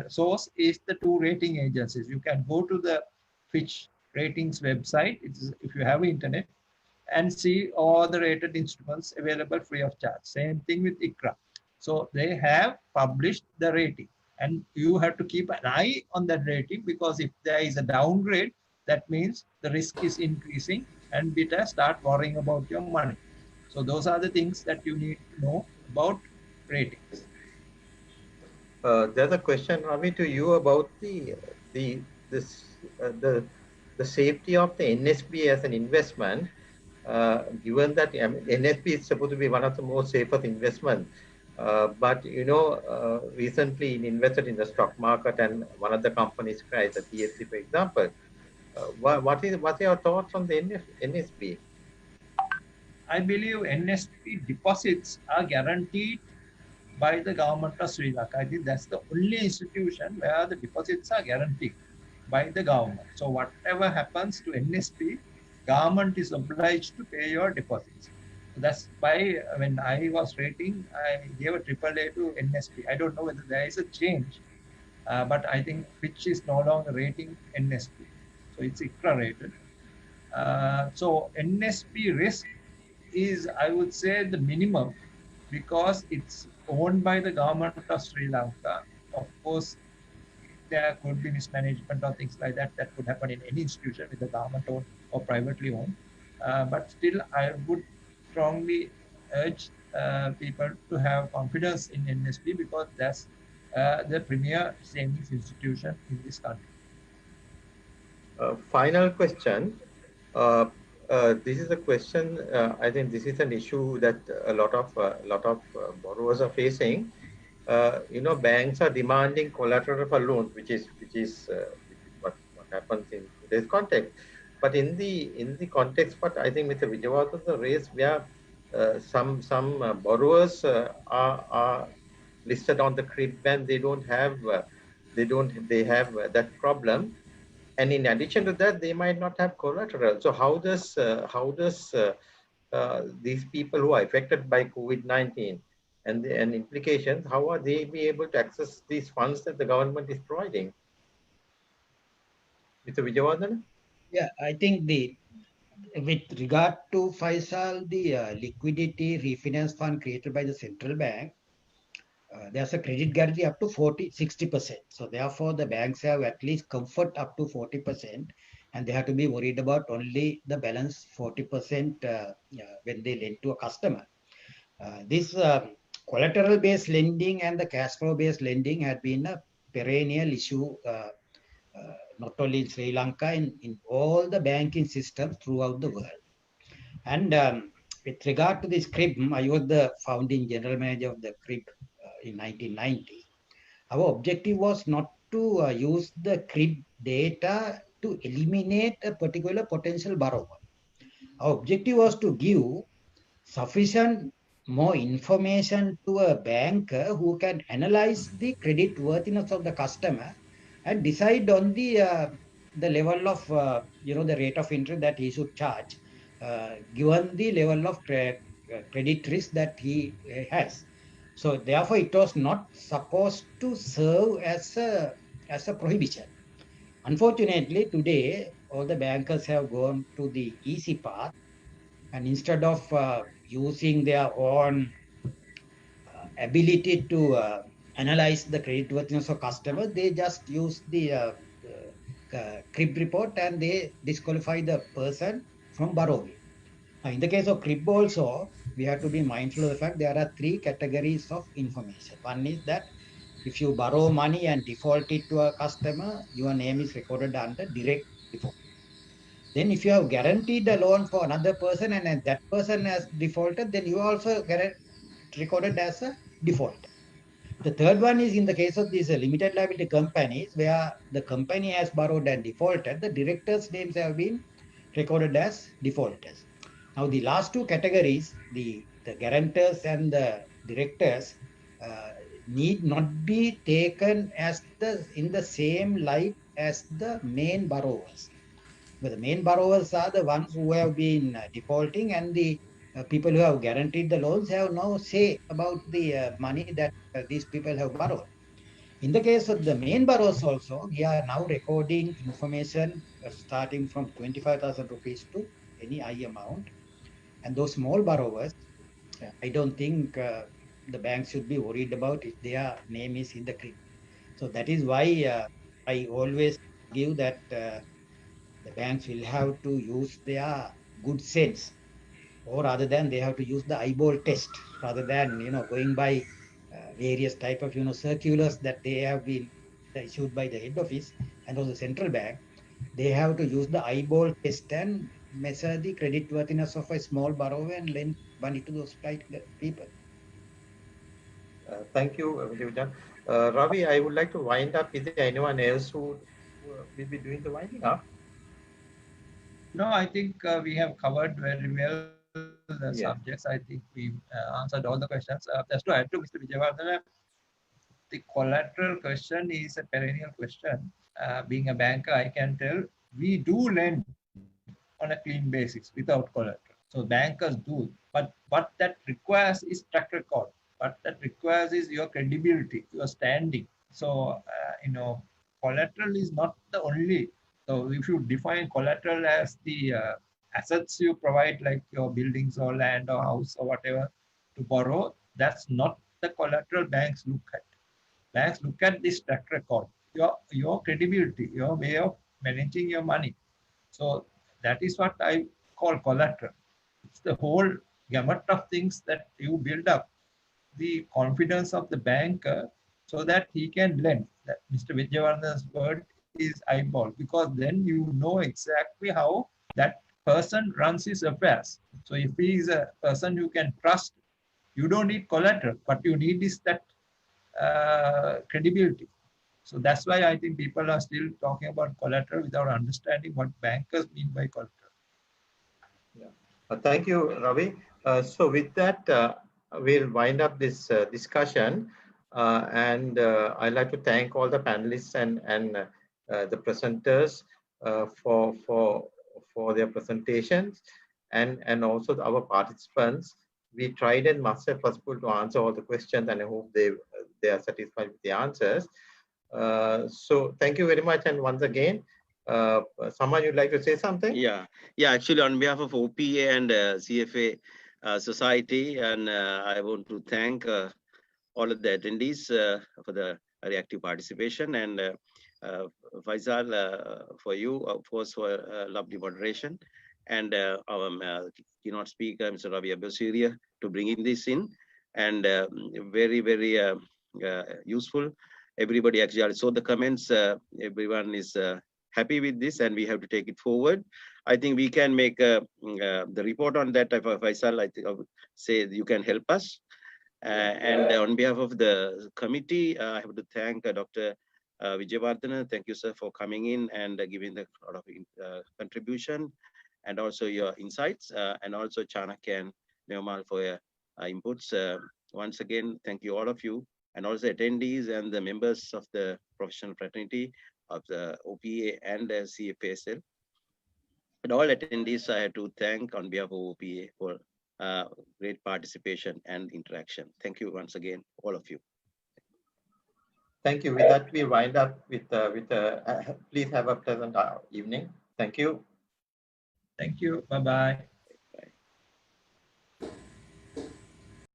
source is the two rating agencies. You can go to the Fitch Ratings website, if you have internet, and see all the rated instruments available free of charge. Same thing with ICRA. So they have published the rating, and you have to keep an eye on that rating, because if there is a downgrade, that means the risk is increasing and better start worrying about your money. So those are the things that you need to know about ratings. There's a question, Ravi, to you about the safety of the NSB as an investment, given that NSB is supposed to be one of the most safest investments. But recently invested in the stock market, and one of the companies crashed, the TSC, for example. What are your thoughts on the NSB? I believe NSP deposits are guaranteed by the government of Sri Lanka. I think that's the only institution where the deposits are guaranteed by the government. So whatever happens to NSP, government is obliged to pay your deposits. That's why when I was rating, I gave a AAA to NSP. I don't know whether there is a change, but I think Fitch is no longer rating NSP. So it's ICRA rated. So NSP risk is, I would say, the minimum because it's owned by the government of Sri Lanka. Of course, there could be mismanagement or things like that that could happen in any institution, whether government owned or privately owned. But still, I would strongly urge people to have confidence in NSP because that's the premier savings institution in this country. Final question. This is a question. I think this is an issue that a lot of borrowers are facing. Banks are demanding collateral for loans, which is what happens in today's context. But in the context, what I think Mr. Wijewardena raised, where some borrowers are listed on the crib ban, they have that problem. And in addition to that, they might not have collateral. So how does these people who are affected by COVID-19 and implications, how are they be able to access these funds that the government is providing? Mr. Wijewardena? Yeah, I think with regard to Faisal, the liquidity refinance fund created by the central bank, there's a credit guarantee up to 60%. So therefore, the banks have at least comfort up to 40%, and they have to be worried about only the balance 40% when they lend to a customer. This collateral-based lending and the cash flow-based lending had been a perennial issue, not only in Sri Lanka, in all the banking systems throughout the world. And with regard to this CRIB, I was the founding general manager of the CRIB in 1990. Our objective was not to use the CRIB data to eliminate a particular potential borrower. Our objective was to give sufficient more information to a banker who can analyze the credit worthiness of the customer and decide on the level of the rate of interest that he should charge, given the level of credit risk that he has. So therefore, it was not supposed to serve as a prohibition. Unfortunately, today all the bankers have gone to the easy path, and instead of using their own ability to analyze the creditworthiness of customers, they just use the CRIB report and they disqualify the person from borrowing. Now, in the case of CRIB also, we have to be mindful of the fact there are three categories of information. One is that if you borrow money and default it to a customer, your name is recorded under direct default. Then if you have guaranteed a loan for another person and that person has defaulted, then you also recorded as a default. The third one is in the case of these limited liability companies where the company has borrowed and defaulted, the directors' names have been recorded as defaulters. Now the last two categories, the guarantors and the directors, need not be taken as in the same light as the main borrowers. But the main borrowers are the ones who have been defaulting, and the people who have guaranteed the loans have no say about the money that these people have borrowed. In the case of the main borrowers also, we are now recording information starting from 25,000 rupees to any high amount. And those small borrowers, I don't think the banks should be worried about if their name is in the CRIB. So that is why I always give that the banks will have to use their good sense, or rather than they have to use the eyeball test rather than going by various type of circulars that they have been issued by the head office and also the central bank. They have to use the eyeball test and measure the credit worthiness of a small borrower and lend money to those people. Thank you, Wijewardena. Ravi, I would like to wind up. Is there anyone else who will be doing the winding up? No, I think we have covered very well subjects. I think we answered all the questions. Just to add to Mr. Wijewardena, the collateral question is a perennial question. Being a banker, I can tell we do lend on a clean basis without collateral. So bankers do, but what that requires is track record. What that requires is your credibility, your standing. So, collateral is not the only. So if you define collateral as the assets you provide, like your buildings or land or house or whatever to borrow, that's not the collateral banks look at. Banks look at this track record, your credibility, your way of managing your money. So that is what I call collateral. It's the whole gamut of things that you build up the confidence of the banker so that he can lend. That Mr. Wijewardena's word is eyeball, because then you know exactly how that person runs his affairs. So if he is a person you can trust, you don't need collateral, but you need is that credibility. So that's why I think people are still talking about collateral without understanding what bankers mean by collateral. Yeah. Thank you, Ravi. So with that, we'll wind up this discussion. And I'd like to thank all the panelists and the presenters for their presentations, and also our participants. We tried as much as possible to answer all the questions, and I hope they are satisfied with the answers. So thank you very much. And once again, Saman, you'd like to say something? Yeah, actually on behalf of OPA and CFA Society, and I want to thank all of the attendees for the reactive participation, and Faisal, for you, of course, for lovely moderation, and our keynote speaker, Mr. Ravi Abbasuriya, to bringing this in, and very, very useful. Everybody actually, I saw the comments, everyone is happy with this, and we have to take it forward. I think we can make the report on that. Faisal, I think I would say you can help us. And on behalf of the committee, I have to thank Dr. Wijewardena. Thank you, sir, for coming in and giving the lot of contribution, and also your insights, and also Chanakya and Neomal for your inputs. Once again, thank you all of you, and also attendees and the members of the professional fraternity of the OPA and the CFASL. And all attendees, I have to thank on behalf of OPA for great participation and interaction. Thank you once again, all of you. Thank you. With that, we wind up with please have a pleasant evening. Thank you. Thank you. Bye-bye.